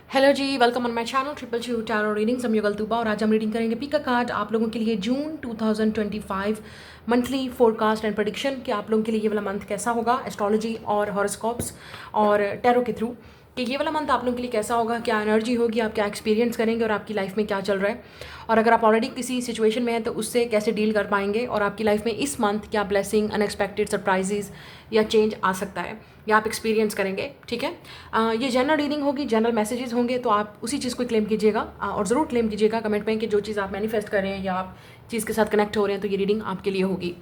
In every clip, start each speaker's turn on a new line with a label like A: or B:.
A: Hello ji, welcome on my channel triple chi tarot readings. हम युगल तुबा और आज हम रीडिंग करेंगे पिक अ कार्ड आप लोगों के लिए जून 2025 मंथली फोरकास्ट एंड प्रेडिक्शन कि आप लोगों के लिए ये वाला मंथ कैसा होगा एस्ट्रोलॉजी और हॉरोस्कोप्स और टैरो के थ्रू कि ये वाला मंथ आप लोगों के लिए कैसा होगा, क्या एनर्जी होगी, आप क्या एक्सपीरियंस करेंगे और आपकी लाइफ में क्या चल रहा है, और अगर आप ऑलरेडी किसी सिचुएशन में हैं तो उससे कैसे डील कर पाएंगे, और आपकी लाइफ में इस मंथ क्या ब्लेसिंग, अनएक्सपेक्टेड सरप्राइजेज या चेंज आ सकता है या आप एक्सपीरियंस करेंगे। ठीक है, ये जनरल रीडिंग होगी, जनरल मैसेजेस होंगे, तो आप उसी चीज़ को क्लेम कीजिएगा और ज़रूर क्लेम कीजिएगा कमेंट में कि जो चीज़ आप मैनिफेस्ट कर रहे हैं या आप चीज़ के साथ कनेक्ट हो रहे हैं तो ये रीडिंग आपके लिए होगी।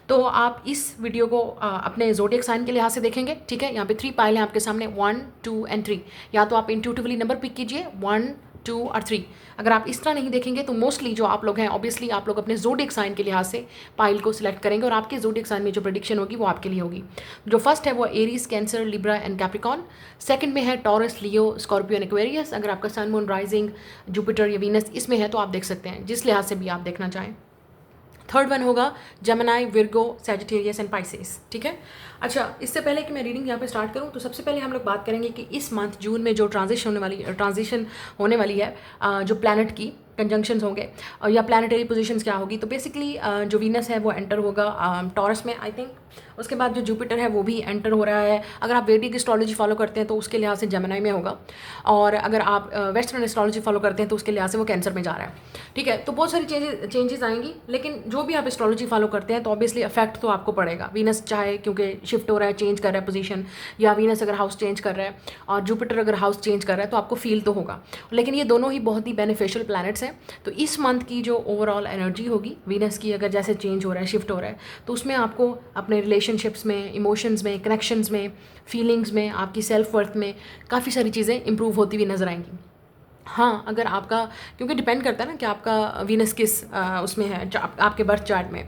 A: तो आप इस वीडियो को अपने ज़ोडिएक साइन के लिहाज से देखेंगे। ठीक है, यहाँ पे 3 पाइल हैं आपके सामने, 1, 2 एंड 3। या तो आप इंट्यूटिवली नंबर पिक कीजिए 1, 2 और 3। अगर आप इस तरह नहीं देखेंगे तो मोस्टली जो आप लोग हैं ऑब्वियसली आप लोग अपने ज़ोडिएक साइन के लिहाज से पाइल को सिलेक्ट करेंगे और आपके ज़ोडिएक साइन में जो प्रेडिक्शन होगी वो आपके लिए होगी। जो फर्स्ट है वो Aries, cancer, Libra and Capricorn. Second में है taurus, Leo, Scorpio and Aquarius. अगर आपका सन, मून, राइजिंग, जुपिटर या वीनस इसमें है तो आप देख सकते हैं जिस लिहाज से भी आप देखना चाहें। थर्ड वन होगा Gemini, Virgo, Sagittarius and Pisces. ठीक है, अच्छा इससे पहले कि मैं रीडिंग यहाँ पे स्टार्ट करूँ तो सबसे पहले हम लोग बात करेंगे कि इस मंथ जून में जो ट्रांजिशन होने वाली है, जो प्लैनेट की कंजंक्शंस होंगे या प्लानिटरी पोजीशंस क्या होगी। तो बेसिकली जो वीनस है वो एंटर होगा टॉरस में आई थिंक। उसके बाद जो जुपिटर है वो भी एंटर हो रहा है। अगर आप वैदिक एस्ट्रोलॉजी फॉलो करते हैं तो उसके लिहाज से जेमिनी में होगा, और अगर आप वेस्टर्न एस्ट्रोलॉजी फॉलो करते हैं तो उसके लिहाज से वो कैंसर में जा रहा है। ठीक है, तो बहुत सारी चेंजेस आएंगी, लेकिन जो भी आप एस्ट्रोलॉजी फॉलो करते हैं तो ऑब्वियसली इफेक्ट तो आपको पड़ेगा। वीनस चाहे क्योंकि शिफ्ट हो रहा है, चेंज कर रहा है पोजीशन, या वीनस अगर हाउस चेंज कर रहा है और जुपिटर अगर हाउस चेंज कर रहा है तो आपको फील तो होगा। लेकिन ये दोनों ही बहुत ही बेनिफिशियल प्लैनेट्स हैं। तो इस मंथ की जो ओवरऑल एनर्जी होगी वीनस की, अगर जैसे चेंज हो रहा है, शिफ्ट हो रहा है, तो उसमें आपको अपने रिलेशनशिप्स में, इमोशंस में, कनेक्शंस में, फीलिंग्स में, आपकी सेल्फ वर्थ में काफ़ी सारी चीज़ें इंप्रूव होती हुई नजर आएंगी। हाँ, अगर आपका, क्योंकि डिपेंड करता है ना कि आपका वीनस किस उसमें है, आपके बर्थ चार्ट में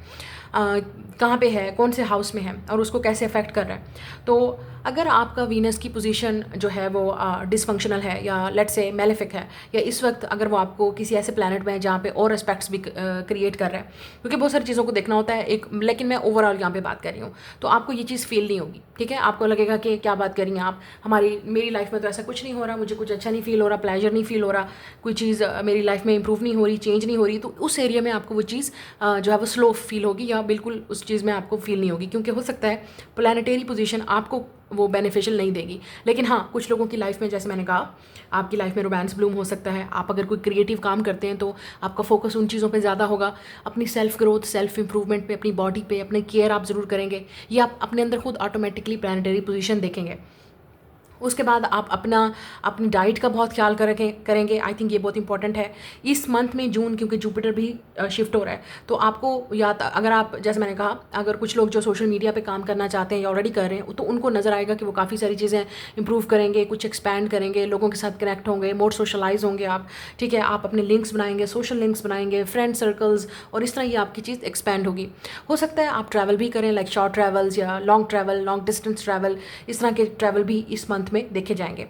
A: कहाँ पे है, कौन से हाउस में है और उसको कैसे अफेक्ट कर रहा है। तो अगर आपका वीनस की पोजीशन जो है वो डिसफंक्शनल है या लेट्स से मेलेफिक है, या इस वक्त अगर वो आपको किसी ऐसे प्लैनेट में है जहाँ पे और एस्पेक्ट्स भी क्रिएट कर रहा है, क्योंकि बहुत सारी चीज़ों को देखना होता है एक, लेकिन मैं ओवरऑल यहाँ पे बात कर रही हूँ, तो आपको ये चीज़ फील नहीं होगी। ठीक है, आपको लगेगा कि क्या बात कर रही हैं आप, मेरी लाइफ में तो ऐसा कुछ नहीं हो रहा, मुझे कुछ अच्छा नहीं फील हो रहा, प्लेजर नहीं फील हो रहा, कोई चीज़ मेरी लाइफ में इंप्रूव नहीं हो रही, चेंज नहीं हो रही। तो उस एरिया में आपको वो चीज़ जो है वो स्लो फील होगी या बिल्कुल उस चीज़ में आपको फील नहीं होगी, क्योंकि हो सकता है प्लानिटरी पोजीशन आपको वो बेनिफिशियल नहीं देगी। लेकिन हाँ, कुछ लोगों की लाइफ में, जैसे मैंने कहा, आपकी लाइफ में रोमांस ब्लूम हो सकता है। आप अगर कोई क्रिएटिव काम करते हैं तो आपका फोकस उन चीज़ों पे ज़्यादा होगा। अपनी सेल्फ ग्रोथ, सेल्फ इंप्रूवमेंट पे, अपनी बॉडी पे, अपने केयर आप ज़रूर करेंगे। ये आप अपने अंदर खुद ऑटोमेटिकली प्लानिटरी पोजीशन देखेंगे। उसके बाद आप अपनी डाइट का बहुत ख्याल करेंगे। आई थिंक ये बहुत इंपॉर्टेंट है इस मंथ में जून, क्योंकि जुपिटर भी शिफ्ट हो रहा है। तो आपको अगर आप, जैसे मैंने कहा, अगर कुछ लोग जो सोशल मीडिया पे काम करना चाहते हैं या ऑलरेडी कर रहे हैं, तो उनको नज़र आएगा कि वो काफ़ी सारी चीज़ें इंप्रूव करेंगे, कुछ एक्सपैंड करेंगे, लोगों के साथ कनेक्ट होंगे, मोर सोशलाइज होंगे आप। ठीक है, आप अपने लिंक्स बनाएंगे, सोशल लिंक्स बनाएंगे, फ्रेंड सर्कल्स, और इस तरह ये आपकी चीज़ एक्सपैंड होगी। हो सकता है आप ट्रैवल भी करें, लाइक शॉर्ट ट्रैवल्स या long travel, long distance travel, इस तरह के ट्रैवल भी इस मंथ में देखे जाएंगे।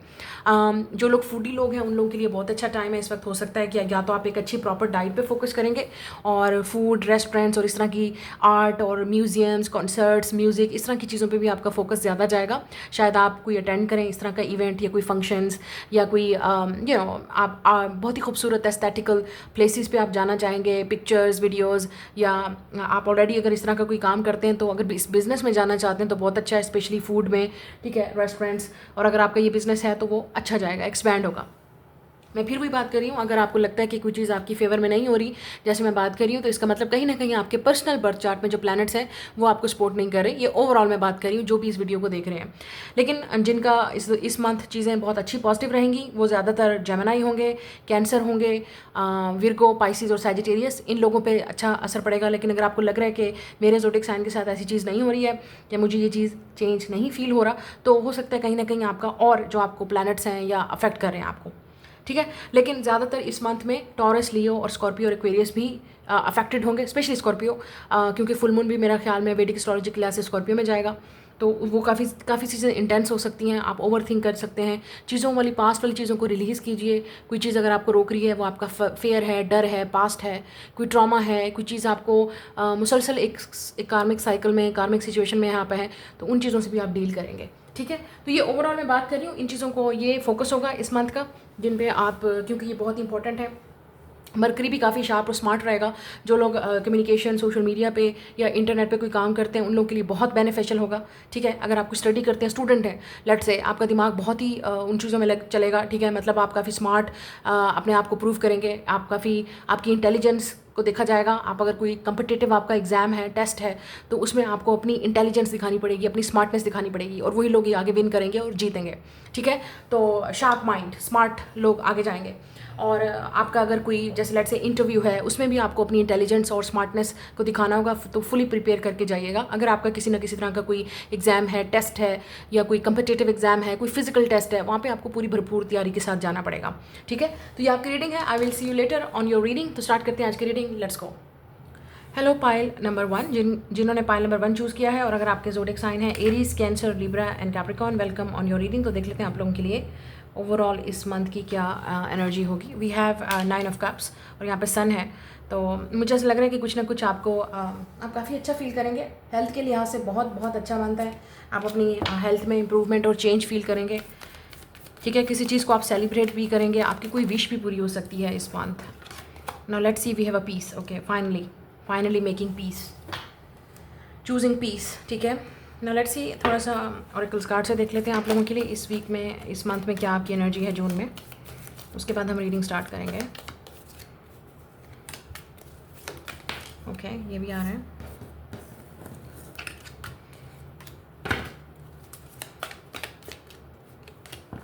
A: जो लोग फूडी लोग हैं उन लोगों के लिए बहुत अच्छा टाइम है इस वक्त। हो सकता है कि या तो आप एक अच्छी प्रॉपर डाइट पे फोकस करेंगे, और फूड, रेस्टोरेंट्स और इस तरह की आर्ट और म्यूजियम्स, कॉन्सर्ट्स, म्यूज़िक, इस तरह की चीज़ों पे भी आपका फोकस ज़्यादा जाएगा। शायद आप कोई अटेंड करें इस तरह का इवेंट या कोई फंक्शंस, या कोई आप बहुत ही खूबसूरत एस्थेटिकल प्लेसेस पे आप जाना चाहेंगे, पिक्चर्स, वीडियोज़, या आप ऑलरेडी अगर इस तरह का कोई काम करते हैं तो अगर इस बिज़नेस में जाना चाहते हैं तो बहुत अच्छा है, स्पेशली फूड में। ठीक है, रेस्टोरेंट्स, और अगर आपका ये बिज़नेस है तो वो अच्छा जाएगा, एक्सपैंड होगा। मैं फिर भी बात कर रही हूँ, अगर आपको लगता है कि कोई चीज़ आपकी फेवर में नहीं हो रही, जैसे मैं बात कर रही हूँ, तो इसका मतलब कहीं ना कहीं आपके पर्सनल बर्थ चार्ट में जो प्लैनेट्स हैं वो आपको सपोर्ट नहीं कर रहे। ये ओवरऑल मैं बात कर रही हूँ जो भी इस वीडियो को देख रहे हैं। लेकिन जिनका इस मंथ चीज़ें बहुत अच्छी पॉजिटिव रहेंगी वो ज़्यादातर जेमिनी होंगे, कैंसर होंगे, विर्गो, पाइसेस और सैजिटेरियस, इन लोगों पर अच्छा असर पड़ेगा। लेकिन अगर आपको लग रहा है कि मेरे ज़ोडिएक साइन के साथ ऐसी चीज़ नहीं हो रही है, या मुझे ये चीज़ चेंज नहीं फील हो रहा, तो हो सकता है कहीं ना कहीं आपका और जो आपको प्लैनेट्स हैं या अफेक्ट कर रहे हैं आपको। ठीक है, लेकिन ज़्यादातर इस मंथ में टॉरस, लियो और स्कॉर्पियो और एक्वेरियस भी अफेक्टेड होंगे, स्पेशली स्कॉर्पियो, क्योंकि फुल मून भी मेरा ख्याल में वैदिक एस्ट्रोलॉजी के लिहाज से स्कॉर्पियो में जाएगा। तो वो काफ़ी चीज़ें इंटेंस हो सकती हैं, आप ओवर थिंक कर सकते हैं। चीज़ों वाली, पास्ट वाली चीज़ों को रिलीज़ कीजिए। कोई चीज़ अगर आपको रोक रही है, वो आपका फेयर है, डर है, पास्ट है, कोई ट्रॉमा है, कोई चीज़ आपको मुसलसल एक कार्मिक साइकिल में, कार्मिक सिचुएशन में यहाँ पे है, तो उन चीज़ों से भी आप डील करेंगे। ठीक है। तो ये ओवरऑल मैं बात कर रही हूँ, इन चीज़ों को ये फोकस होगा इस मंथ का, जिन पे आप, क्योंकि ये बहुत इंपॉर्टेंट है। मरकरी भी काफ़ी शार्प और स्मार्ट रहेगा। जो लोग कम्युनिकेशन, सोशल मीडिया पे या इंटरनेट पे कोई काम करते हैं, उन लोगों के लिए बहुत बेनिफिशियल होगा। ठीक है। अगर आप कोई स्टडी करते हैं, स्टूडेंट हैं, लेट से, आपका दिमाग बहुत ही उन चीज़ों में लग चलेगा। ठीक है। मतलब आप काफ़ी स्मार्ट अपने आप को प्रूव करेंगे। आप काफ़ी, आपकी इंटेलिजेंस को देखा जाएगा। आप अगर कोई कम्पिटिटिव आपका एग्जाम है, टेस्ट है, तो उसमें आपको अपनी इंटेलिजेंस दिखानी पड़ेगी, अपनी स्मार्टनेस दिखानी पड़ेगी, और वही लोग ही आगे विन करेंगे और जीतेंगे। ठीक है। तो शार्प माइंड, स्मार्ट लोग आगे जाएंगे। और आपका अगर कोई जैसे लेट से इंटरव्यू है, उसमें भी आपको अपनी इंटेलिजेंस और स्मार्टनेस को दिखाना होगा, तो फुली प्रिपेयर करके जाइएगा। अगर आपका किसी ना किसी तरह का कोई एग्जाम है, टेस्ट है, या कोई कम्पिटिटिव एग्जाम है, कोई फिजिकल टेस्ट है, वहाँ पे आपको पूरी भरपूर तैयारी के साथ जाना पड़ेगा। ठीक है। तो ये आपकी रीडिंग है। आई will see you later on your reading. तो स्टार्ट करते हैं आज की reading. Let's go. Hello pile number 1, जिन्होंने पाइल नंबर 1 चूज़ किया है, और अगर आपके ज़ोडिक साइन है Aries, cancer, Libra and Capricorn, welcome on your reading. तो देख लेते हैं आप लोगों के लिए ओवरऑल इस मंथ की क्या एनर्जी होगी। वी हैव 9 ऑफ कप्स, और यहाँ पे सन है। तो मुझे ऐसा लग रहा है कि कुछ ना कुछ आपको आप काफ़ी अच्छा फील करेंगे। हेल्थ के लिहाज से बहुत बहुत अच्छा मंथ है। आप अपनी हेल्थ में इंप्रूवमेंट और चेंज फील करेंगे। ठीक है। किसी चीज़ को आप सेलिब्रेट भी करेंगे। आपकी कोई विश भी पूरी हो सकती है इस month. Now let's see, we have a peace. Okay, finally making peace, choosing peace. ठीक है। ना लेट्स सी, थोड़ा सा ऑरेकल्स कार्ड से देख लेते हैं आप लोगों के लिए इस वीक में, इस मंथ में क्या आपकी एनर्जी है जून में। उसके बाद हम रीडिंग स्टार्ट करेंगे। ओके, ये भी आ रहा है।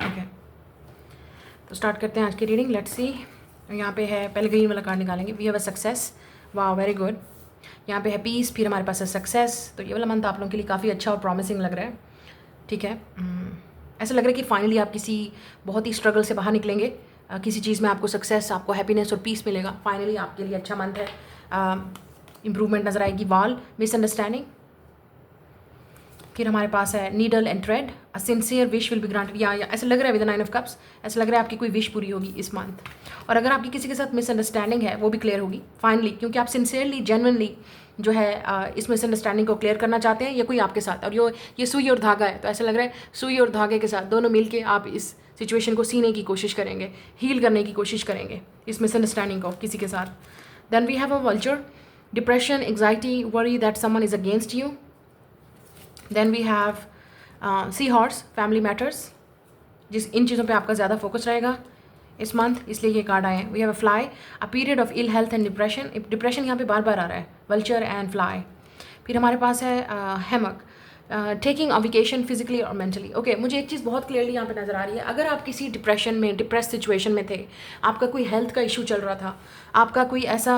A: ओके, तो स्टार्ट करते हैं आज की रीडिंग। लेट्स सी, यहाँ पे है, पहले ग्रीन वाला कार्ड निकालेंगे। We have a success. वाह, वेरी गुड। यहाँ पे है पीस, फिर हमारे पास है सक्सेस। तो ये वाला मंथ आप लोगों के लिए काफ़ी अच्छा और प्रॉमिसिंग लग रहा है। ठीक है। ऐसा लग रहा है कि फाइनली आप किसी बहुत ही स्ट्रगल से बाहर निकलेंगे। किसी चीज़ में आपको सक्सेस, आपको हैप्पीनेस और पीस मिलेगा। फाइनली आपके लिए अच्छा मंथ है। इम्प्रूवमेंट नज़र आएगी। वाल, मिसअंडरस्टैंडिंग। फिर हमारे पास है needle and thread. A sincere wish will be granted. या ऐसा लग रहा है विद द 9 ऑफ कप्स, ऐसा लग रहा है आपकी कोई विश पूरी होगी इस मंथ। और अगर आपकी किसी के साथ मिसअंडरस्टैंडिंग है, वो भी क्लियर होगी फाइनली, क्योंकि आप सिंसियरली, जेन्युइनली जो है इस मिसअंडरस्टैंडिंग को क्लियर करना चाहते हैं, या कोई आपके साथ। और ये सुई और धागा है, तो ऐसा लग रहा है सुई और धागे के साथ दोनों मिलके आप इस सिचुएशन को सीने की कोशिश करेंगे, हील करने की कोशिश करेंगे इस मिसअंडरस्टैंडिंग को किसी के साथ। Then we have a vulture, depression, anxiety, worry that someone is against you. Then we have sea horse, family matters, इन चीज़ों पे आपका ज़्यादा फोकस रहेगा इस मंथ, इसलिए ये कार्ड आए हैं। We have a fly, a period of ill health and depression. Depression यहाँ पे बार बार आ रहा है, वल्चर एंड फ्लाई। फिर हमारे पास है hammock, taking a vacation physically और मेंटली। ओके, मुझे एक चीज़ बहुत क्लियरली यहाँ पे नज़र आ रही है। अगर आप किसी डिप्रेशन में, डिप्रेस सिचुएशन में थे, आपका कोई हेल्थ का इशू चल रहा था, आपका कोई ऐसा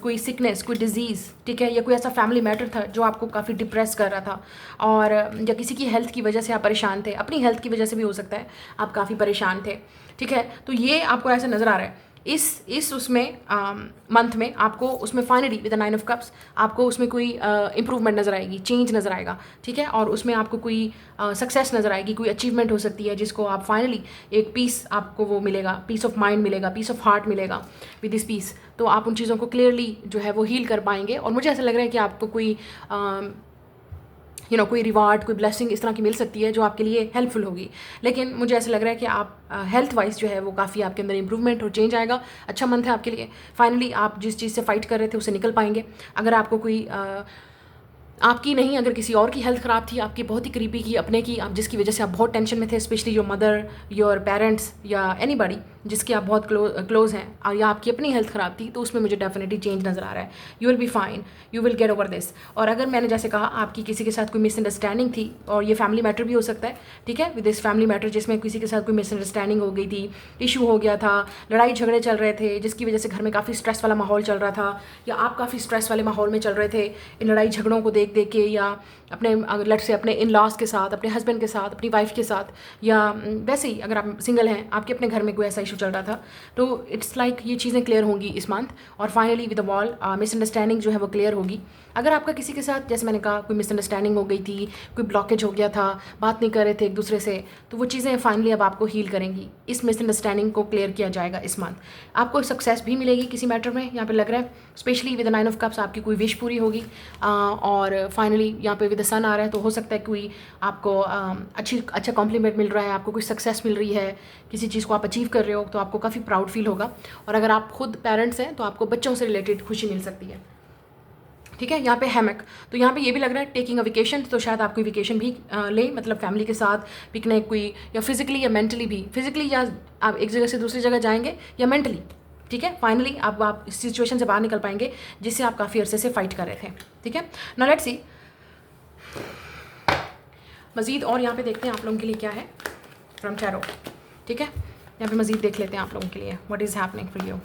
A: कोई सिकनेस, कोई डिजीज़, ठीक है, या कोई ऐसा फैमिली मैटर था जो आपको काफ़ी डिप्रेस कर रहा था, और या किसी की हेल्थ की वजह से आप परेशान थे, अपनी हेल्थ की वजह से भी हो सकता है आप काफ़ी परेशान थे। ठीक है। तो ये आपको ऐसा नज़र आ रहा है इस उसमें मंथ में आपको उसमें finally with the 9 of cups आपको उसमें कोई इंप्रूवमेंट नज़र आएगी, चेंज नज़र आएगा। ठीक है। और उसमें आपको कोई सक्सेस नज़र आएगी, कोई अचीवमेंट हो सकती है जिसको आप फाइनली एक पीस आपको वो मिलेगा, पीस ऑफ माइंड मिलेगा, पीस ऑफ हार्ट मिलेगा विद दिस पीस। तो आप उन चीज़ों को क्लियरली जो है वो हील कर पाएंगे। और मुझे ऐसा लग रहा है कि आपको कोई कोई रिवार्ड, कोई ब्लेसिंग इस तरह की मिल सकती है जो आपके लिए हेल्पफुल होगी। लेकिन मुझे ऐसा लग रहा है कि आप हेल्थ वाइज जो है वो काफ़ी आपके अंदर इंप्रूवमेंट और चेंज आएगा। अच्छा मंथ है आपके लिए। फाइनली आप जिस चीज़ से फाइट कर रहे थे उससे निकल पाएंगे। अगर आपको कोई आपकी नहीं, अगर किसी और की हेल्थ ख़राब थी, आपकी बहुत ही करीबी की, अपने की, आप जिसकी वजह से आप बहुत टेंशन में थे, specially your mother, your parents, या एनीबॉडी जिसके आप बहुत क्लोज हैं, और या आपकी अपनी हेल्थ ख़राब थी, तो उसमें मुझे डेफिनेटली चेंज नज़र आ रहा है। You will be fine, you will get over this. और अगर मैंने जैसे कहा आपकी किसी के साथ कोई मिसअंडरस्टैंडिंग थी, और ये फैमिली मैटर भी हो सकता है, ठीक है, विद दिस फैमिली मैटर जिसमें किसी के साथ कोई मिसअंडरस्टैंडिंग हो गई थी, इशू हो गया था, लड़ाई झगड़े चल रहे थे, जिसकी वजह से घर में काफ़ी स्ट्रेस वाला माहौल चल रहा था, या आप काफ़ी स्ट्रेस वाले माहौल में चल रहे थे इन लड़ाई झगड़ों को देख देख के, या अपने लट से अपने इन लॉज के साथ, अपने हस्बैंड के साथ, अपनी वाइफ के साथ, या वैसे ही अगर आप सिंगल हैं, आपके अपने घर में कोई ऐसा इशू इशू चल रहा था, तो इट्स लाइक ये चीज़ें क्लियर होंगी इस मंथ, और finally with the wall misunderstanding जो है वो क्लियर होगी। अगर आपका किसी के साथ, जैसे मैंने कहा, कोई मिसअंडरस्टैंडिंग हो गई थी, कोई ब्लॉकेज हो गया था, बात नहीं कर रहे थे एक दूसरे से, तो वो चीज़ें फाइनली अब आपको हील करेंगी। इस मिसअंडरस्टैंडिंग को क्लियर किया जाएगा इस मंथ। आपको सक्सेस भी मिलेगी किसी मैटर में, यहाँ पे लग रहा है, specially with the 9 of cups आपकी कोई विश पूरी होगी। और फाइनली यहाँ पे विद द सन आ रहा है, तो हो सकता है कोई आपको अच्छा कॉम्प्लीमेंट मिल रहा है, आपको कोई सक्सेस मिल रही है, किसी चीज़ को आप अचीव कर रहे हो, तो आपको काफ़ी प्राउड फील होगा। और अगर आप खुद पेरेंट्स हैं तो आपको बच्चों से रिलेटेड खुशी मिल सकती है। ठीक है, यहाँ पे हैमक, तो यहाँ पे ये भी लग रहा है टेकिंग अ वेकेशन, तो शायद आप कोई वेकेशन भी लें, मतलब फैमिली के साथ पिकनिक कोई, या फिजिकली या मेंटली भी, फिजिकली या आप एक जगह से दूसरी जगह जाएंगे, या मेंटली। ठीक है, फाइनली आप इस सिचुएशन से बाहर निकल पाएंगे जिससे आप काफ़ी अरसे से फाइट कर रहे थे। ठीक है, नाउ लेट्स सी मज़ीद, और यहाँ पे देखते हैं आप लोगों के लिए क्या है फ्रॉम टैरो। ठीक है, यहाँ पे मज़ीद देख लेते हैं आप लोगों के लिए what is happening for you.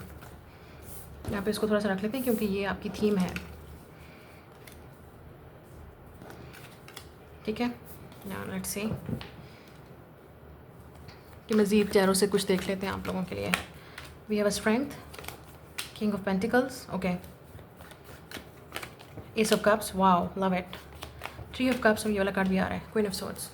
A: यहाँ पे इसको थोड़ा सा रख लेते हैं क्योंकि ये आपकी थीम है। ठीक है, नाउ लेट्स सी कि मज़ीद चेहरों से कुछ देख लेते हैं आप लोगों के लिए। We have a strength, king of pentacles, okay, ace of cups, wow, love it, 3 of cups, और ये वाला कार्ड भी आ रहा है, queen of swords,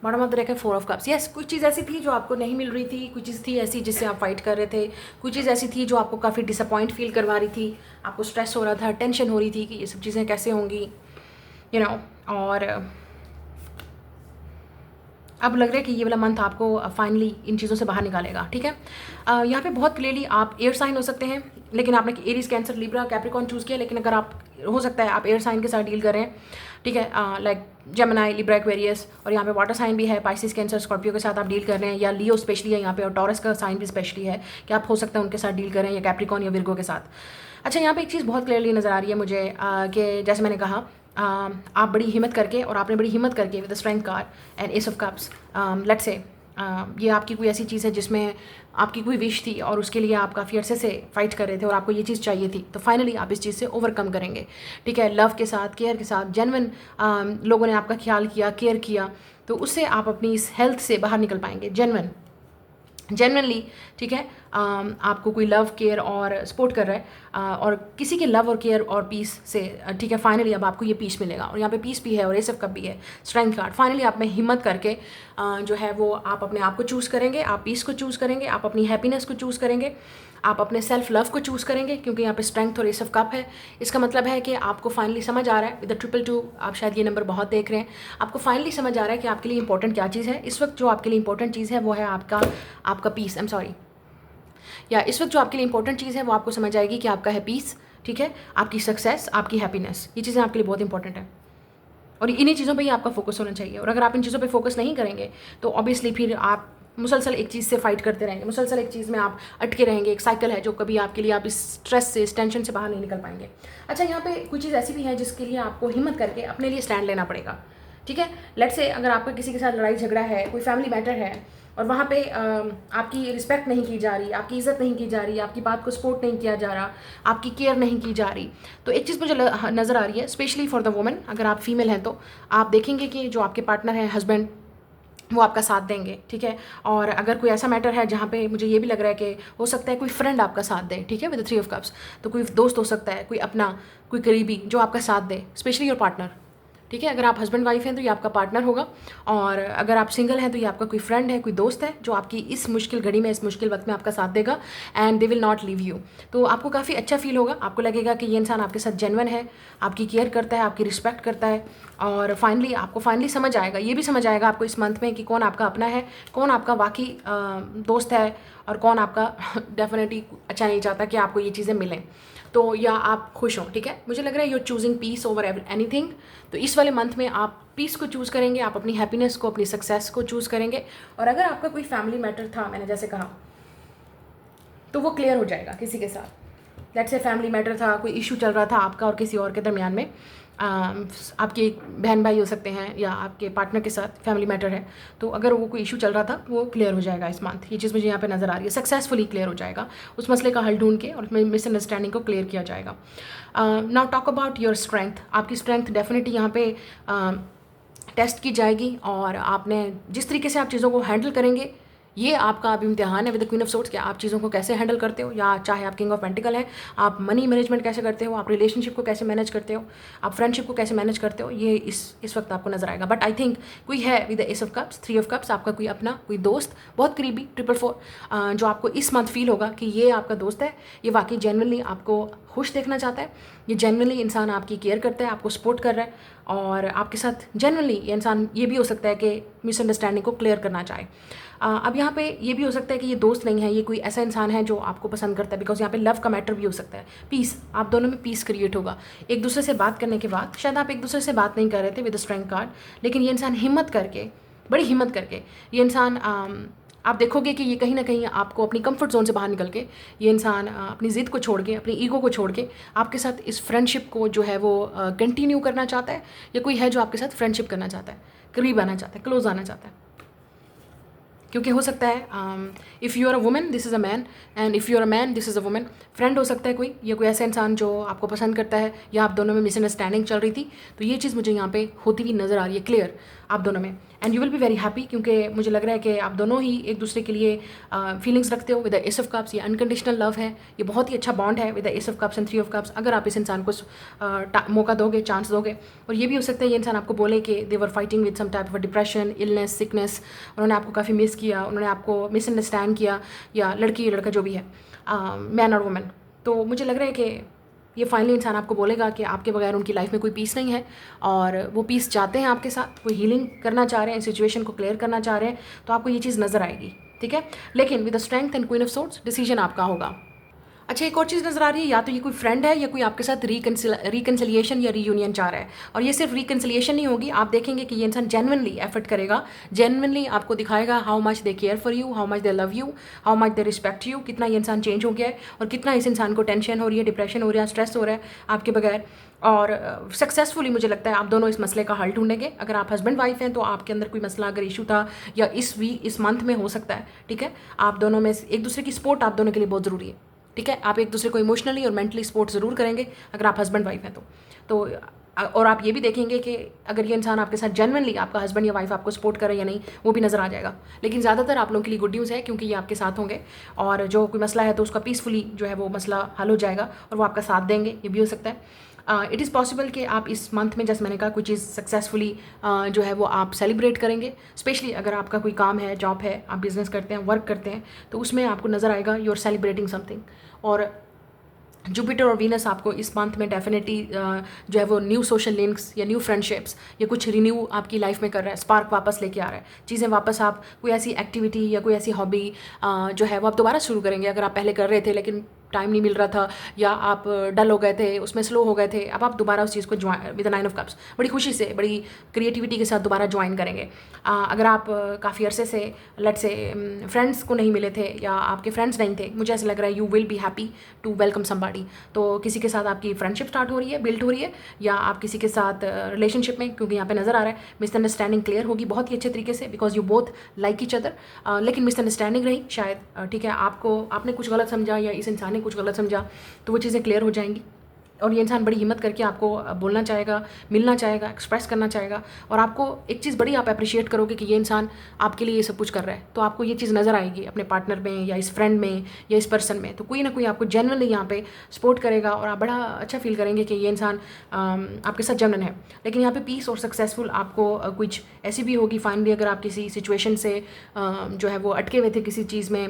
A: bottom of the deck है 4 ऑफ कप्स। यस, कुछ चीज़ ऐसी थी जो आपको नहीं मिल रही थी, कुछ चीज़ थी ऐसी जिससे आप फाइट कर रहे थे, कुछ चीज़ ऐसी थी जो आपको काफ़ी डिसअपॉइंट फील करवा रही थी, आपको स्ट्रेस हो रहा था, टेंशन हो रही थी कि ये सब चीज़ें कैसे होंगी, यू नो। और अब लग रहा है कि ये वाला मंथ आपको फाइनली इन चीज़ों से बाहर निकालेगा। ठीक है, यहाँ पे बहुत क्लियरली आप एयर साइन हो सकते हैं, लेकिन आपने Aries, cancer, Libra, Capricorn choose किया, लेकिन अगर आप, हो सकता है आप एयर साइन के साथ डील कर रहे हैं। ठीक है, लाइक जेमिनी, लिब्रा, एक्वेरियस, और यहाँ पे वाटर साइन भी है, पाइसिस, कैंसर, स्कॉर्पियो के साथ आप डील कर रहे हैं, या लियो स्पेशली है यहाँ पे, और टॉरस का साइन भी स्पेशली है कि आप हो सकता है उनके साथ डील करें, या कैप्रिकॉर्न या विर्गो के साथ। अच्छा, यहाँ पे एक चीज़ बहुत क्लियरली नज़र आ रही है मुझे कि जैसे मैंने कहा, आप बड़ी हिम्मत करके, और आपने बड़ी हिम्मत करके with the strength card and S of cups, let's say ये आपकी कोई ऐसी चीज़ है जिसमें आपकी कोई विश थी और उसके लिए आप काफ़ी अरसे से फाइट कर रहे थे और आपको ये चीज़ चाहिए थी, तो फाइनली आप इस चीज़ से ओवरकम करेंगे। ठीक है, लव के साथ, केयर के साथ, जेन्युइन लोगों ने आपका ख्याल किया, केयर किया, तो उससे आप अपनी इस हेल्थ से बाहर निकल पाएंगे जेन्युइनली। ठीक है, आपको कोई लव, केयर और सपोर्ट कर रहा है, और किसी के लव और केयर और पीस से, ठीक है, फाइनली अब आपको ये पीस मिलेगा, और यहाँ पे पीस भी है और एस ऑफ कप भी है, स्ट्रेंथ कार्ड। फाइनली आप में हिम्मत करके जो है वो आप अपने आप को चूज़ करेंगे, आप पीस को चूज़ करेंगे, आप अपनी हैप्पीनेस को चूज़ करेंगे, आप अपने सेल्फ लव को चूज़ करेंगे, क्योंकि यहाँ पे स्ट्रेंथ और एस ऑफ कप है। इसका मतलब है कि आपको फाइनली समझ आ रहा है विद द 222, आप शायद ये नंबर बहुत देख रहे हैं, आपको फाइनली समझ आ रहा है कि आपके लिए इंपॉर्टेंट क्या चीज़ है इस वक्त। जो आपके लिए इंपॉर्टेंट चीज़ है वो है आपका पीस, आई एम सॉरी, या इस वक्त जो आपके लिए इंपॉर्टेंट चीज़ है वो आपको समझ आएगी कि आपका है पीस। ठीक है, आपकी सक्सेस, आपकी हैप्पीनेस, ये चीज़ें आपके लिए बहुत इंपॉर्टेंट है, और इन्हीं चीज़ों पे ही आपका फोकस होना चाहिए। और अगर आप इन चीज़ों पे फोकस नहीं करेंगे तो ऑब्वियसली फिर आप मुसलसल एक चीज़ से फाइट करते रहेंगे, मुसलसल एक चीज़ में आप अटके रहेंगे, एक साइकिल है जो कभी आपके लिए, आप इस स्ट्रेस से, इस टेंशन से बाहर नहीं निकल पाएंगे। अच्छा, यहाँ पे कोई चीज़ ऐसी भी है जिसके लिए आपको हिम्मत करके अपने लिए स्टैंड लेना पड़ेगा। ठीक है, लेट्स से अगर आपका किसी के साथ लड़ाई झगड़ा है, कोई फैमिली मैटर है, और वहाँ पे आपकी रिस्पेक्ट नहीं की जा रही, आपकी इज़्ज़त नहीं की जा रही, आपकी बात को सपोर्ट नहीं किया जा रहा, आपकी केयर नहीं की जा रही, तो एक चीज़ मुझे नज़र आ रही है, स्पेशली फॉर द वुमेन, अगर आप फीमेल हैं तो आप देखेंगे कि जो आपके पार्टनर हैं, हस्बैंड, वो आपका साथ देंगे। ठीक है, और अगर कोई ऐसा मैटर है जहाँ पे मुझे ये भी लग रहा है कि हो सकता है कोई फ्रेंड आपका साथ दे, ठीक है, विद 3 ऑफ कप्स, तो कोई दोस्त हो सकता है, कोई अपना, कोई करीबी जो आपका साथ दे, स्पेशली योर पार्टनर। ठीक है, अगर आप हस्बैंड वाइफ हैं तो ये आपका पार्टनर होगा, और अगर आप सिंगल हैं तो ये आपका कोई फ्रेंड है, कोई दोस्त है जो आपकी इस मुश्किल घड़ी में, इस मुश्किल वक्त में आपका साथ देगा, and they will not leave you. तो आपको काफ़ी अच्छा फील होगा, आपको लगेगा कि ये इंसान आपके साथ जेन्युइन है, आपकी केयर करता है, आपकी रिस्पेक्ट करता है, और फाइनली आपको फाइनली समझ आएगा, ये भी समझ आएगा आपको इस मंथ में कि कौन आपका अपना है, कौन आपका वाकई दोस्त है, और कौन आपका डेफिनेटली अच्छा नहीं चाहता कि आपको ये चीज़ें मिलें, तो या आप खुश हों। ठीक है, मुझे लग रहा है your choosing peace over anything, तो इस वाले मंथ में आप पीस को चूज़ करेंगे, आप अपनी हैप्पीनेस को, अपनी सक्सेस को चूज़ करेंगे। और अगर आपका कोई फैमिली मैटर था, मैंने जैसे कहा, तो वो क्लियर हो जाएगा किसी के साथ। लेट्स से फैमिली मैटर था, कोई इशू चल रहा था आपका और किसी और के दरमियान में, आपके बहन भाई हो सकते हैं या आपके पार्टनर के साथ फैमिली मैटर है, तो अगर वो कोई इशू चल रहा था वो क्लियर हो जाएगा इस मंथ। ये चीज़ मुझे यहाँ पे नज़र आ रही है, सक्सेसफुली क्लियर हो जाएगा, उस मसले का हल ढूंढ के और उसमें मिसअंडरस्टैंडिंग को क्लियर किया जाएगा। Now talk about your strength, आपकी स्ट्रेंथ डेफिनेटली यहाँ पे टेस्ट की जाएगी, और आपने जिस तरीके से आप चीज़ों को हैंडल करेंगे, ये आपका अब इम्तिहान है with the queen of swords कि आप चीज़ों को कैसे हैंडल करते हो, या चाहे आप किंग ऑफ पेंटिकल हैं, आप मनी मैनेजमेंट कैसे करते हो, आप रिलेशनशिप को कैसे मैनेज करते हो, आप फ्रेंडशिप को कैसे मैनेज करते हो, ये इस वक्त आपको नजर आएगा। बट आई थिंक कोई है with the S of cups, 3 of cups, आपका कोई अपना कोई दोस्त बहुत करीबी 444 जो आपको इस मंथ फील होगा कि ये आपका दोस्त है, ये वाकई जेन्युइनली आपको खुश देखना चाहता है, ये जेन्युइनली इंसान आपकी केयर करता है, आपको सपोर्ट कर रहा है, और आपके साथ जेन्युइनली ये इंसान ये भी हो सकता है कि मिसअंडरस्टैंडिंग को क्लियर करना चाहे। अब यहाँ पे ये भी हो सकता है कि ये दोस्त नहीं है, ये कोई ऐसा इंसान है जो आपको पसंद करता है, बिकॉज यहाँ पे लव का मैटर भी हो सकता है। पीस, आप दोनों में पीस क्रिएट होगा एक दूसरे से बात करने के बाद। शायद आप एक दूसरे से बात नहीं कर रहे थे विद स्ट्रेंथ कार्ड, लेकिन ये इंसान हिम्मत करके, बड़ी हिम्मत करके, ये इंसान आप देखोगे कि ये कहीं ना कहीं आपको अपनी कंफर्ट जोन से बाहर निकल के, ये इंसान अपनी ज़िद को छोड़ के, अपनी ईगो को छोड़ के आपके साथ इस फ्रेंडशिप को जो है वो कंटिन्यू करना चाहता है, या कोई है जो आपके साथ फ्रेंडशिप करना चाहता है, करीब आना चाहता है, क्लोज आना चाहता है। क्योंकि हो सकता है if you are a women this is a man, and if you are a man this is a women. Friend हो सकता है कोई, या कोई ऐसा इंसान जो आपको पसंद करता है, या आप दोनों में मिसअंडरस्टैंडिंग चल रही थी, तो ये चीज़ मुझे यहाँ पे होती हुई नज़र आ रही है क्लियर आप दोनों में। And you will be very happy, क्योंकि मुझे लग रहा है कि आप दोनों ही एक दूसरे के लिए फीलिंग्स रखते हो with the S of cups. ये अनकंडीशनल लव है, ये बहुत ही अच्छा बॉन्ड है with the S of cups and 3 of cups. अगर आप इस इंसान को मौका दोगे, चांस दोगे, और ये भी हो सकता है ये इंसान आपको बोले कि they were fighting with some type of depression, illness, sickness, उन्होंने आपको काफ़ी मिस किया, उन्होंने आपको मिसअंडरस्टैंड किया, या लड़की या लड़का जो भी है, मैन और वुमेन। तो मुझे लग रहा है कि ये फाइनली इंसान आपको बोलेगा कि आपके बगैर उनकी लाइफ में कोई पीस नहीं है, और वो पीस चाहते हैं आपके साथ, कोई हीलिंग करना चाह रहे हैं, सिचुएशन को क्लियर करना चाह रहे हैं, तो आपको ये चीज़ नज़र आएगी, ठीक है। लेकिन with the strength and queen of swords decision आपका होगा। अच्छा, एक और चीज़ नज़र आ रही है, या तो ये कोई फ्रेंड है, या कोई आपके साथ रिकन्सिलिएशन या रीयूनियन चाह रहा है। और ये सिर्फ रिकन्सिलिएशन नहीं होगी, आप देखेंगे कि ये इंसान जेन्युइनली एफर्ट करेगा, जेन्युइनली आपको दिखाएगा how much they care for you, how much they love you, how much they respect you, कितना ये इंसान चेंज हो गया है, और कितना इस इंसान को टेंशन हो रही है, डिप्रेशन हो रहा है, स्ट्रेस हो रहा है आपके बगैर। और सक्सेसफुली मुझे लगता है आप दोनों इस मसले का हल ढूंढेंगे। अगर आप हस्बैंड वाइफ हैं तो आपके अंदर कोई मसला अगर इशू था, या इस मंथ में हो सकता है, ठीक है। आप दोनों में एक दूसरे की सपोर्ट आप दोनों के लिए बहुत ज़रूरी है, ठीक है। आप एक दूसरे को इमोशनली और मेंटली सपोर्ट ज़रूर करेंगे अगर आप हस्बैंड वाइफ हैं तो और आप ये भी देखेंगे कि अगर ये इंसान आपके साथ जेन्युइनली, आपका हस्बैंड या वाइफ आपको सपोर्ट करे या नहीं, वो भी नज़र आ जाएगा। लेकिन ज़्यादातर आप लोगों के लिए गुड न्यूज़ है, क्योंकि ये आपके साथ होंगे, और जो कोई मसला है तो उसका पीसफुली जो है वो मसला हल हो जाएगा, और वो आपका साथ देंगे, ये भी हो सकता है। इट इज़ पॉसिबल कि आप इस मंथ में, जैसे मैंने कहा, कोई चीज़ सक्सेसफुली जो है वो आप सेलिब्रेट करेंगे। स्पेशली अगर आपका कोई काम है, जॉब है, आप बिज़नेस करते हैं, वर्क करते हैं, तो उसमें आपको नज़र आएगा यू आर सेलिब्रेटिंग समथिंग। और जुपिटर और वीनस आपको इस मंथ में डेफिनेटली जो है वो न्यू सोशल लिंक्स या न्यू फ्रेंडशिप्स या कुछ रिन्यू आपकी लाइफ में कर रहा है, स्पार्क वापस लेके आ रहा है, चीज़ें वापस, आप कोई ऐसी एक्टिविटी या कोई ऐसी हॉबी जो है वो आप दोबारा शुरू करेंगे। अगर आप पहले कर रहे थे लेकिन टाइम नहीं मिल रहा था, या आप डल हो गए थे, उसमें स्लो हो गए थे, अब आप दोबारा उस चीज़ को ज्वाइन विद 9 ऑफ कप्स बड़ी खुशी से, बड़ी क्रिएटिविटी के साथ दोबारा ज्वाइन करेंगे। अगर आप काफ़ी अरसे से लेट से फ्रेंड्स को नहीं मिले थे, या आपके फ्रेंड्स नहीं थे, मुझे ऐसा लग रहा है you will be happy to welcome somebody. तो किसी के साथ आपकी फ्रेंडशिप स्टार्ट हो रही है, बिल्ड हो रही है, या आप किसी के साथ रिलेशनशिप में, क्योंकि यहाँ पे नज़र आ रहा है मिसअंडरस्टैंडिंग क्लियर होगी बहुत ही अच्छे तरीके से, because you both like each other, लेकिन मिसअंडरस्टैंडिंग रही शायद, ठीक है। आपने कुछ गलत समझा, या इस इंसान ने कुछ गलत समझा, तो वो चीज़ें क्लियर हो जाएंगी, और ये इंसान बड़ी हिम्मत करके आपको बोलना चाहेगा, मिलना चाहेगा, एक्सप्रेस करना चाहेगा, और आपको एक चीज़ बड़ी आप अप्रिशिएट करोगे कि ये इंसान आपके लिए ये सब कुछ कर रहा है। तो आपको ये चीज़ नज़र आएगी अपने पार्टनर में, या इस फ्रेंड में, या इस पर्सन में, तो कोई ना कोई आपको जेन्युइनली यहाँ पे सपोर्ट करेगा, और आप बड़ा अच्छा फील करेंगे कि ये इंसान आपके साथ जेन्युइन है। लेकिन यहाँ पे पीस और सक्सेसफुल आपको कुछ ऐसी भी होगी फाइनली, अगर आप किसी सिचुएशन से जो है वो अटके हुए थे किसी चीज़ में,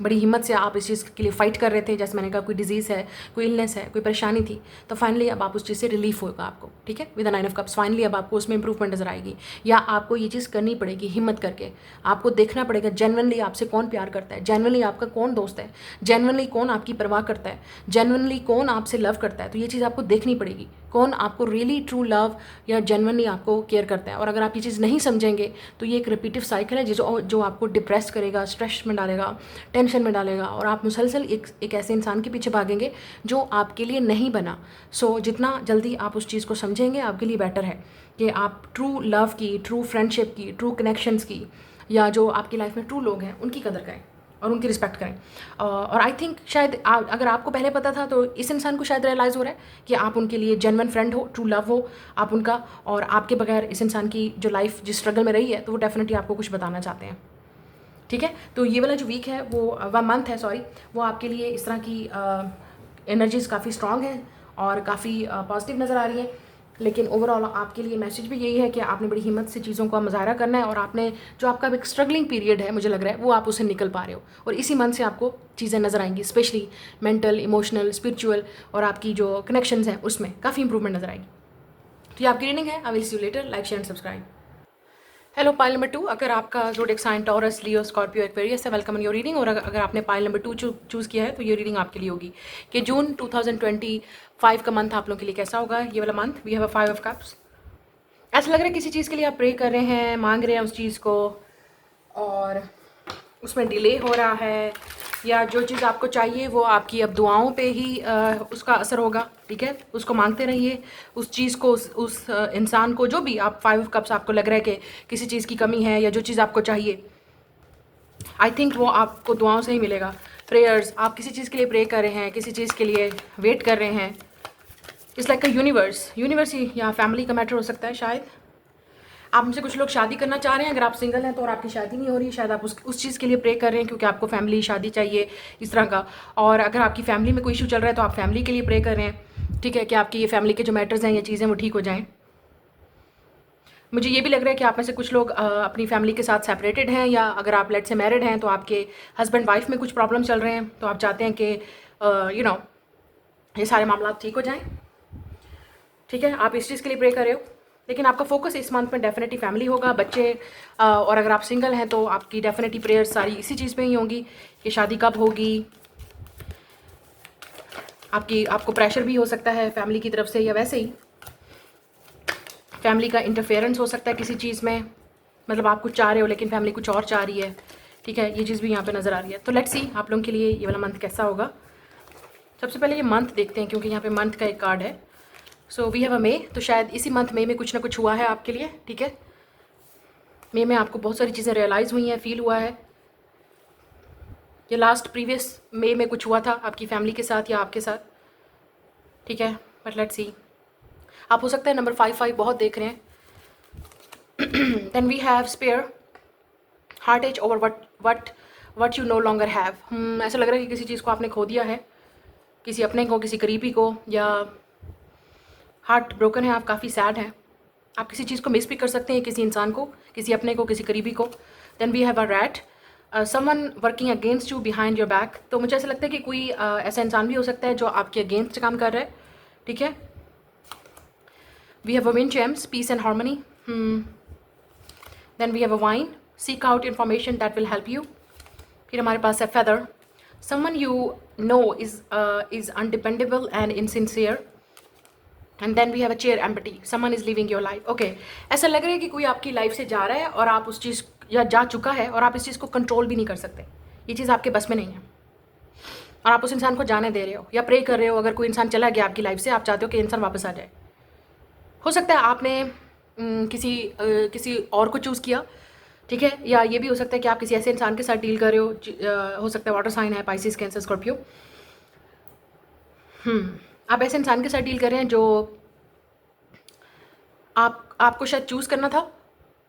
A: बड़ी हिम्मत से आप इस चीज़ के लिए फ़ाइट कर रहे थे, जैसे मैंने कहा कोई डिजीज़ है, कोई इलनेस है, कोई परेशानी थी, तो फाइनली अब आप उस चीज़ से रिलीफ होगा आपको, ठीक है। विद 9 ऑफ कप्स फाइनली अब आपको उसमें इंप्रूवमेंट नजर आएगी, या आपको ये चीज़ करनी पड़ेगी हिम्मत करके। आपको देखना पड़ेगा जेन्युइनली आपसे कौन प्यार करता है, जेन्युइनली आपका कौन दोस्त है, जेन्युइनली कौन आपकी परवाह करता है, जेन्युइनली कौन आपसे लव करता है। तो ये चीज़ आपको देखनी पड़ेगी, कौन आपको रियली ट्रू लव या जेन्युइनली आपको केयर करता है। और अगर आप ये चीज़ नहीं समझेंगे तो ये एक रिपीटिव साइकिल है जो आपको डिप्रेस करेगा, स्ट्रेस में डालेगा, टेंशन में डालेगा, और आप मुसलसल एक ऐसे इंसान के पीछे भागेंगे जो आपके लिए नहीं बना। सो जितना जल्दी आप उस चीज़ को समझेंगे आपके लिए बेटर है कि आप ट्रू लव की, ट्रू फ्रेंडशिप की, ट्रू कनेक्शंस की, या जो आपकी लाइफ में ट्रू लोग हैं उनकी कदर करें और उनकी रिस्पेक्ट करें। और आई थिंक शायद अगर आपको पहले पता था तो इस इंसान को शायद रियलाइज़ हो रहा है कि आप उनके लिए जेन्युइन फ्रेंड हो, ट्रू लव हो आप उनका, और आपके बगैर इस इंसान की जो लाइफ जिस स्ट्रगल में रही है तो वो डेफिनेटली आपको कुछ बताना चाहते हैं, ठीक है, तो ये वाला जो वीक है वो वह मंथ है सॉरी, वो आपके लिए इस तरह की एनर्जीज़ काफ़ी स्ट्रॉन्ग हैं और काफ़ी पॉजिटिव नज़र आ रही हैं। लेकिन ओवरऑल आपके लिए मैसेज भी यही है कि आपने बड़ी हिम्मत से चीज़ों का मुजाहरा करना है और आपने जो आपका एक स्ट्रगलिंग पीरियड है मुझे लग रहा है वो आप उससे निकल पा रहे हो, और इसी मंथ से आपको चीज़ें नज़र आएंगी, स्पेशली मेंटल, इमोशनल, स्पिरिचुअल और आपकी जो कनेक्शंस हैं उसमें काफ़ी इंप्रूवमेंट नज़र आएगी। तो ये आपकी रीडिंग है। आई will see you letter. Like, share and subscribe. Hello, pile number 2, अगर आपका ज़ोडिएक साइन टॉरस, लियो, स्कॉर्पियो, एक्वेरियस है, वेलकम इन योर रीडिंग। और अगर आपने पाइल नंबर 2 चूज़ किया है तो ये रीडिंग आपके लिए होगी कि जून 2025 का मंथ आप लोगों के लिए कैसा होगा। ये वाला month we have a 5 of cups. ऐसा लग रहा है किसी चीज़ के लिए आप प्रे कर रहे हैं, मांग रहे हैं उस चीज़ को, और उसमें डिले हो रहा है, या जो चीज़ आपको चाहिए वो आपकी अब दुआओं पे ही उसका असर होगा। ठीक है, उसको मांगते रहिए उस चीज़ को, उस इंसान को, जो भी आप 5 कप्स आपको लग रहा है कि किसी चीज़ की कमी है या जो चीज़ आपको चाहिए, आई थिंक वो आपको दुआओं से ही मिलेगा। प्रेयर्स, आप किसी चीज़ के लिए प्रे कर रहे हैं, किसी चीज़ के लिए वेट कर रहे हैं। इट्स लाइक अ यूनिवर्स ही, यहाँ फैमिली का मैटर हो सकता है शायद। आप मुझसे कुछ लोग शादी करना चाह रहे हैं, अगर आप सिंगल हैं तो, और आपकी शादी नहीं हो रही, शायद आप उस चीज़ के लिए प्रे कर रहे हैं क्योंकि आपको फैमिली, शादी चाहिए इस तरह का। और अगर आपकी फैमिली में कोई इशू चल रहा है तो आप फैमिली के लिए प्रे कर रहे हैं। ठीक है, कि आपकी ये फैमिली के जो मैटर्स हैं, ये चीज़ें वो ठीक हो जाएँ। मुझे ये भी लग रहा है कि आप में से कुछ लोग अपनी फैमिली के साथ सेपरेटेड हैं, या अगर आप लेट से मैरिड हैं तो आपके हस्बैंड वाइफ में कुछ प्रॉब्लम चल रहे हैं, तो आप चाहते हैं कि ये सारे मामला ठीक हो जाएं। ठीक है, आप इस चीज़ के लिए प्रे कर रहे हो, लेकिन आपका फोकस इस मंथ में डेफिनेटली फैमिली होगा, बच्चे, और अगर आप सिंगल हैं तो आपकी डेफिनेटली प्रेयर सारी इसी चीज़ पे ही होंगी कि शादी कब होगी। आपको प्रेशर भी हो सकता है फैमिली की तरफ से, या वैसे ही फैमिली का इंटरफेरेंस हो सकता है किसी चीज़ में, मतलब आप कुछ चाह रहे हो लेकिन फैमिली कुछ और चाह रही है। ठीक है, ये चीज़ भी यहाँ पे नज़र आ रही है। तो लेट्स सी आप लोगों के लिए ये वाला मंथ कैसा होगा। सबसे पहले ये मंथ देखते हैं, क्योंकि यहाँ पे मंथ का एक कार्ड है। सो वी हैव अ मे, तो शायद इसी मंथ में कुछ ना कुछ हुआ है आपके लिए। ठीक है, मे में आपको बहुत सारी चीज़ें रियलाइज़ हुई हैं, फील हुआ है। ये लास्ट प्रीवियस मे में कुछ हुआ था आपकी फैमिली के साथ या आपके साथ। ठीक है, बट लेट्स सी। आप हो सकता है नंबर 5 बहुत देख रहे हैं। Then we have spare, heart as over what you no longer have. ऐसा लग रहा है कि किसी चीज़ को आपने खो दिया है, किसी अपने को, किसी करीबी को, या हार्ट ब्रोकन है, आप काफ़ी सैड हैं। आप किसी चीज़ को मिस भी कर सकते हैं, किसी इंसान को, किसी अपने को, किसी करीबी को। Then we have a rat, someone working against you behind your back. तो मुझे ऐसा लगता है कि कोई ऐसा इंसान भी हो सकता है जो आपके अगेंस्ट काम कर रहा है। ठीक है, we have a wind chimes, peace and harmony. Then we have a vine, seek out information that will help you. फिर हमारे पास है feather, someone you know is undependable and insincere. And then we have a chair empty, someone is leaving your life. Okay, ऐसा लग रहा है कि कोई आपकी लाइफ से जा रहा है और आप उस चीज़, या जा चुका है और आप इस चीज़ को कंट्रोल भी नहीं कर सकते। ये चीज़ आपके बस में नहीं है और आप उस इंसान को जाने दे रहे हो या प्रे कर रहे हो। अगर कोई इंसान चला गया आपकी लाइफ से, आप चाहते हो कि इंसान वापस आ जाए। हो सकता है आपने किसी और को चूज़ किया। ठीक है, या ये भी हो सकता है कि आप किसी ऐसे इंसान के साथ डील कर रहे हो सकता है वाटर साइन है, पाइसिस, कैंसर, स्कॉर्पियो। आप ऐसे इंसान के साथ डील कर रहे हैं जो आपको शायद चूज़ करना था।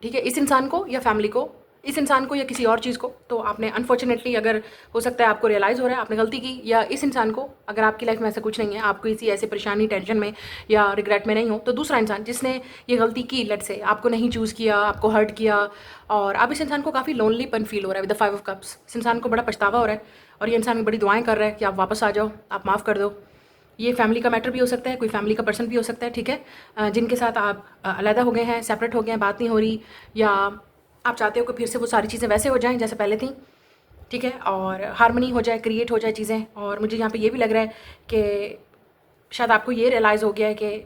A: ठीक है, इस इंसान को या फैमिली को, इस इंसान को या किसी और चीज़ को, तो आपने अनफॉर्चुनेटली, अगर हो सकता है आपको रियलाइज़ हो रहा है आपने गलती की, या इस इंसान को, अगर आपकी लाइफ में ऐसा कुछ नहीं है, आप किसी ऐसे परेशानी, टेंशन में या रिग्रेट में नहीं हो, तो दूसरा इंसान जिसने ये गलती की, लेट से आपको नहीं चूज़ किया, आपको हर्ट किया, और अब इस इंसान को काफ़ी लोनलीपन फील हो रहा है विद द 5 ऑफ कप्स। इस इंसान को बड़ा पछतावा हो रहा है और ये इंसान बड़ी दुआएं कर रहा है कि आप वापस आ जाओ, आप माफ़ कर दो। ये फैमिली का मैटर भी हो सकता है, कोई फैमिली का पर्सन भी हो सकता है। ठीक है, जिनके साथ आप अलहदा हो गए हैं, सेपरेट हो गए हैं, बात नहीं हो रही, या आप चाहते हो कि फिर से वो सारी चीज़ें वैसे हो जाएं जैसे पहले थी। ठीक है, और हारमनी हो जाए, क्रिएट हो जाए चीज़ें। और मुझे यहाँ पे ये भी लग रहा है कि शायद आपको ये रियलाइज़ हो गया है कि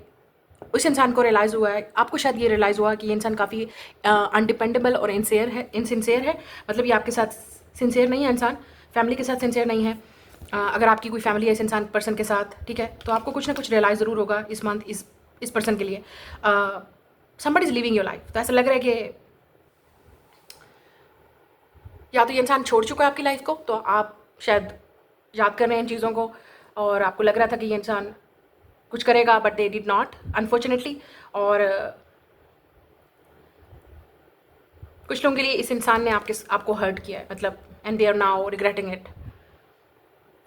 A: उस इंसान को रियलाइज़ हुआ है, आपको शायद ये रियलाइज़ हुआ कि ये इंसान काफ़ी अनडिपेंडेबल और इनसिंसियर है। मतलब ये आपके साथ सिंसियर नहीं है इंसान, फैमिली के साथ सिंसियर नहीं है। अगर आपकी कोई फैमिली है इस इंसान पर्सन के साथ, ठीक है, तो आपको कुछ ना कुछ रियलाइज़ ज़रूर होगा इस मंथ इस पर्सन के लिए। Somebody is living your life. तो ऐसा लग रहा है कि या तो ये इंसान छोड़ चुका है आपकी लाइफ को, तो आप शायद याद कर रहे हैं इन चीज़ों को, और आपको लग रहा था कि ये इंसान कुछ करेगा, but they did not, unfortunately. और कुछ लोगों के लिए इस इंसान ने आपको हर्ट किया है, मतलब and they are now regretting it,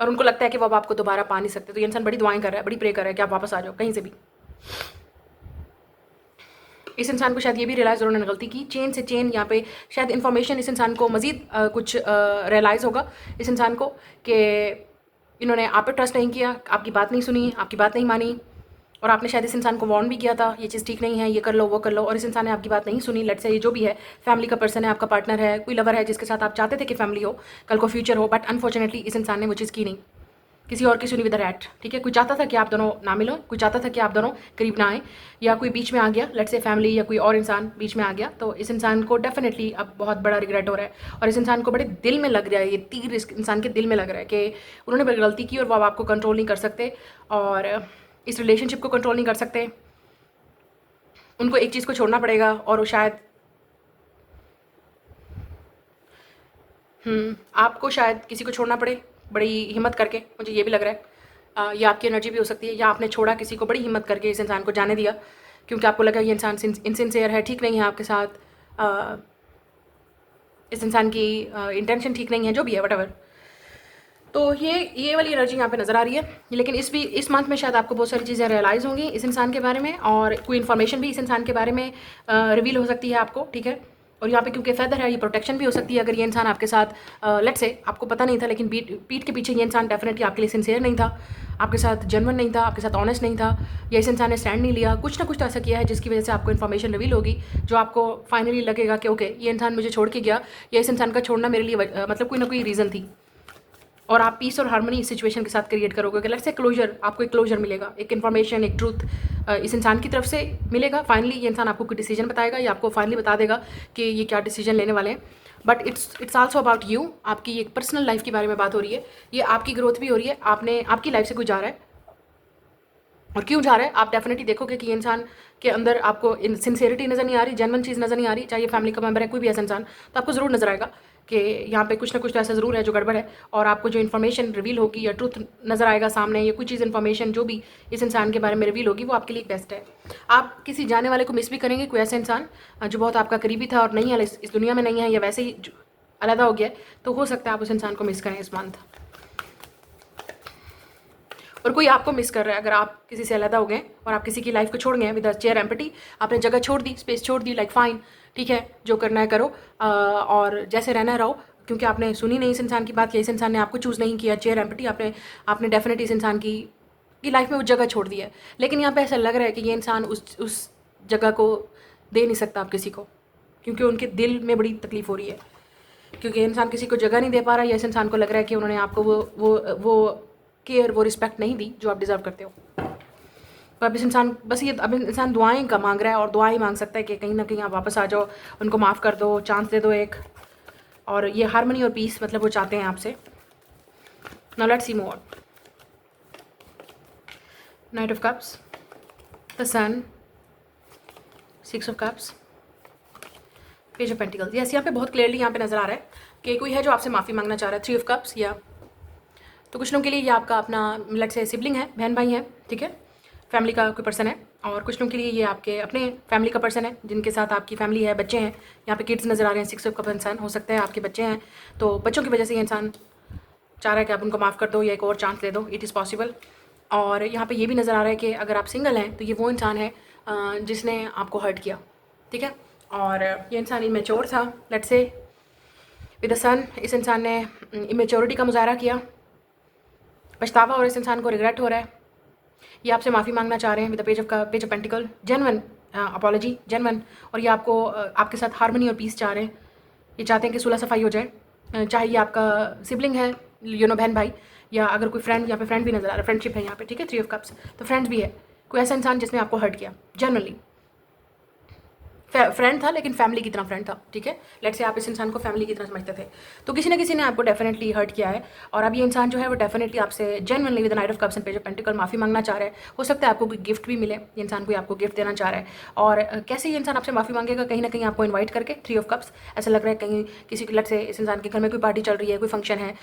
A: और उनको लगता है कि वो अब आपको दोबारा पा नहीं सकते। तो ये इंसान बड़ी दुआएं कर रहा है, बड़ी प्रे कर रहा है कि आप वापस आ जाओ कहीं से भी। इस इंसान को शायद ये भी रियलाइज़ उन्होंने गलती की, चेन से चेन यहाँ पे शायद इन्फॉर्मेशन इस इंसान को मज़ीद कुछ रियलाइज़ होगा इस इंसान को कि इन्होंने आप पे ट्रस्ट नहीं किया, आपकी बात नहीं सुनी, आपकी बात नहीं मानी, और आपने शायद इस इंसान को वार्न भी किया था ये चीज़ ठीक नहीं है, ये कर लो वो कर लो, और इस इंसान ने आपकी बात नहीं सुनी। लेट्स से ये जो भी है, फैमिली का पर्सन है, आपका पार्टनर है, कोई लवर है जिसके साथ आप चाहते थे कि फैमिली हो, कल को फ्यूचर हो, बट अनफॉर्चुनेटली इस इंसान ने वो चीज़ की नहीं, किसी और की सुनी विद रैट। ठीक है, कोई चाहता था कि आप दोनों ना मिलो, कोई चाहता था कि आप दोनों करीब ना आए, या कोई बीच में आ गया, लेट्स से फैमिली या कोई और इंसान बीच में आ गया, तो इस इंसान को डेफिनेटली अब बहुत बड़ा रिग्रेट हो रहा है, और इस इंसान को बड़े दिल में लग रहा है, ये तीर इस इंसान के दिल में लग रहा है कि उन्होंने बड़ी गलती की और वो अब आपको कंट्रोल नहीं कर सकते, और इस रिलेशनशिप को कंट्रोल नहीं कर सकते। उनको एक चीज़ को छोड़ना पड़ेगा, और वो शायद आपको शायद किसी को छोड़ना पड़े बड़ी हिम्मत करके, मुझे ये भी लग रहा है। ये आपकी एनर्जी भी हो सकती है, या आपने छोड़ा किसी को बड़ी हिम्मत करके, इस इंसान को जाने दिया क्योंकि आपको लगा ये इंसान इनसिंसियर है, ठीक नहीं है आपके साथ, इस इंसान की इंटेंशन ठीक नहीं है, जो भी है वट। तो ये वाली एनर्जी यहाँ पे नज़र आ रही है। लेकिन इस मंथ में शायद आपको बहुत सारी चीज़ें रियलाइज़ होंगी इस इंसान के बारे में, और कोई इन्फॉर्मेशन भी इस इंसान के बारे में रिवील हो सकती है आपको। ठीक है, और यहाँ पे क्योंकि फेदर है, ये प्रोटेक्शन भी हो सकती है। अगर ये इंसान आपके साथ लेट से आपको पता नहीं था, लेकिन पीठ के पीछे ये इंसान डेफिनेटली आपके लिए सिंसियर नहीं था, आपके साथ जेन्युइन नहीं था, आपके साथ ऑनेस्ट नहीं था, या इस इंसान ने स्टैंड नहीं लिया, कुछ ना कुछ तो ऐसा किया है जिसकी वजह से आपको इन्फॉर्मेशन रिवील होगी, जो आपको फाइनली लगेगा कि ओके ये इंसान मुझे छोड़ के गया, या इस इंसान का छोड़ना मेरे लिए मतलब कोई ना कोई रीज़न थी, और आप पीस और हार्मनी इस सिचुएशन के साथ क्रिएट करोगे कि लेट्स से क्लोजर, आपको एक क्लोजर मिलेगा, एक इन्फॉर्मेशन, एक ट्रूथ इस इंसान की तरफ से मिलेगा। फाइनली ये इंसान आपको कोई डिसीजन बताएगा, या आपको फाइनली बता देगा कि ये क्या डिसीजन लेने वाले हैं। But it's also about you, आपकी एक पर्सनल लाइफ के बारे में बात हो रही है, ये आपकी ग्रोथ भी हो रही है, आपने आपकी लाइफ से कोई जा रहा है, और क्यों जा रहा है आप डेफिनेटली देखोगे कि ये इंसान के अंदर आपको सिंसियरिटी नज़र नहीं आ रही, जेन्युइन चीज़ नज़र नहीं आ रही, चाहे फैमिली का मेम्बर है, कोई भी ऐसा इंसान, तो आपको ज़रूर नज़र आएगा कि यहाँ पे कुछ ना कुछ तो ऐसा ज़रूर है जो गड़बड़ है, और आपको जो इन्फॉर्मेशन रिवील होगी या ट्रूथ नज़र आएगा सामने, या कोई चीज़ इन्फॉर्मेशन जो भी इस इंसान के बारे में रिवील होगी, वो आपके लिए बेस्ट है। आप किसी जाने वाले को मिस भी करेंगे, कोई ऐसा इंसान जो बहुत आपका करीबी था और नहीं है, इस दुनिया में नहीं है, या वैसे ही अलग हो गया, तो हो सकता है आप उस इंसान को मिस करें इस मंथ, और कोई आपको मिस कर रहा है। अगर आप किसी से अलग हो गए और आप किसी की लाइफ को छोड़ गए विद चेयर एम्पटी, आपने जगह छोड़ दी, स्पेस छोड़ दी, लाइक फाइन, ठीक है, जो करना है करो, और जैसे रहना है रहो, क्योंकि आपने सुनी नहीं इस इंसान की बात, या इस इंसान ने आपको चूज़ नहीं किया, चेयर एम्पटी, आपने डेफिनेटली इस इंसान की लाइफ में वो जगह छोड़ दी है। लेकिन यहाँ पे ऐसा लग रहा है कि ये इंसान उस जगह को दे नहीं सकता आप किसी को, क्योंकि उनके दिल में बड़ी तकलीफ़ हो रही है, क्योंकि इंसान किसी को जगह नहीं दे पा रहा, या इस इंसान को लग रहा है कि उन्होंने आपको वो केयर, वो रिस्पेक्ट नहीं दी जो आप डिज़र्व करते हो। तो अब इंसान दुआएं का मांग रहा है, और दुआएं मांग सकता है कि कहीं ना कहीं आप वापस आ जाओ, उनको माफ़ कर दो, चांस दे दो एक, और ये हारमनी और पीस मतलब वो चाहते हैं आपसे। Now let's see more. Knight of cups, the sun, 6 of cups, page of pentacles. Yes, यहाँ पे बहुत क्लियरली यहाँ पे नज़र आ रहा है कि कोई है जो आपसे माफ़ी मांगना चाह रहा है। 3 ऑफ कप्स, या तो कुछ लोगों के लिए ये आपका अपना लेट्स से सिबलिंग है, बहन भाई है, ठीक है, फैमिली का कोई पर्सन है, और कुछ लोगों के लिए ये आपके अपने फैमिली का पर्सन है, जिनके साथ आपकी फैमिली है, बच्चे हैं। यहाँ पे किड्स नज़र आ रहे हैं, 6 का इंसान हो सकता है आपके बच्चे हैं, तो बच्चों की वजह से ये इंसान चाह रहा है कि आप उनको माफ़ कर दो या एक और चांस दे दो, इट इज़ पॉसिबल। और यहाँ पे ये भी नज़र आ रहा है कि अगर आप सिंगल हैं तो ये वो इंसान है जिसने आपको हर्ट किया, ठीक है, और ये इंसान इमेच्योर था, लेट्स से विद द सन, इस इंसान ने इमेच्योरिटी का मुजाहरा किया, पछतावा और इस इंसान को रिग्रेट हो रहा है, ये आपसे माफ़ी मांगना चाह रहे हैं with the page of pentacle, genuine apology, genuine, और ये आपको आपके साथ हार्मनी और पीस चाह रहे हैं, ये चाहते हैं कि सुलह सफाई हो जाए, चाहे ये आपका सिबलिंग है, बहन भाई, या अगर कोई फ्रेंड, यहाँ पे फ्रेंड भी नज़र आ रहा है, फ्रेंडशिप है यहाँ पे, ठीक है, 3 ऑफ कप्स, तो फ्रेंड्स भी है, कोई ऐसा इंसान जिसने आपको हर्ट किया, जनरली फ्रेंड था लेकिन फैमिली की तरह फ्रेंड था, ठीक है, लेट्स से आप इस इंसान को फैमिली की तरह समझते थे, तो किसी ना किसी ने आपको डेफिनेटली हर्ट किया है, और अब ये इंसान जो है वो डेफिनेटली आपसे genuinely with night of cups and page of pentacle माफ़ी मांगना चाह रहा है। हो सकता है आपको कोई गिफ्ट भी मिले, ये इंसान कोई आपको गिफ्ट देना चाह रहा है, और कैसे ये इंसान आपसे माफ़ी मांगेगा, कहीं ना कहीं आपको इन्वाइट करके, 3 ऑफ कप्स, ऐसा लग रहा है कहीं किसी की लट से इस इंसान के घर में कोई पार्टी चल रही है, कोई फंक्शन है,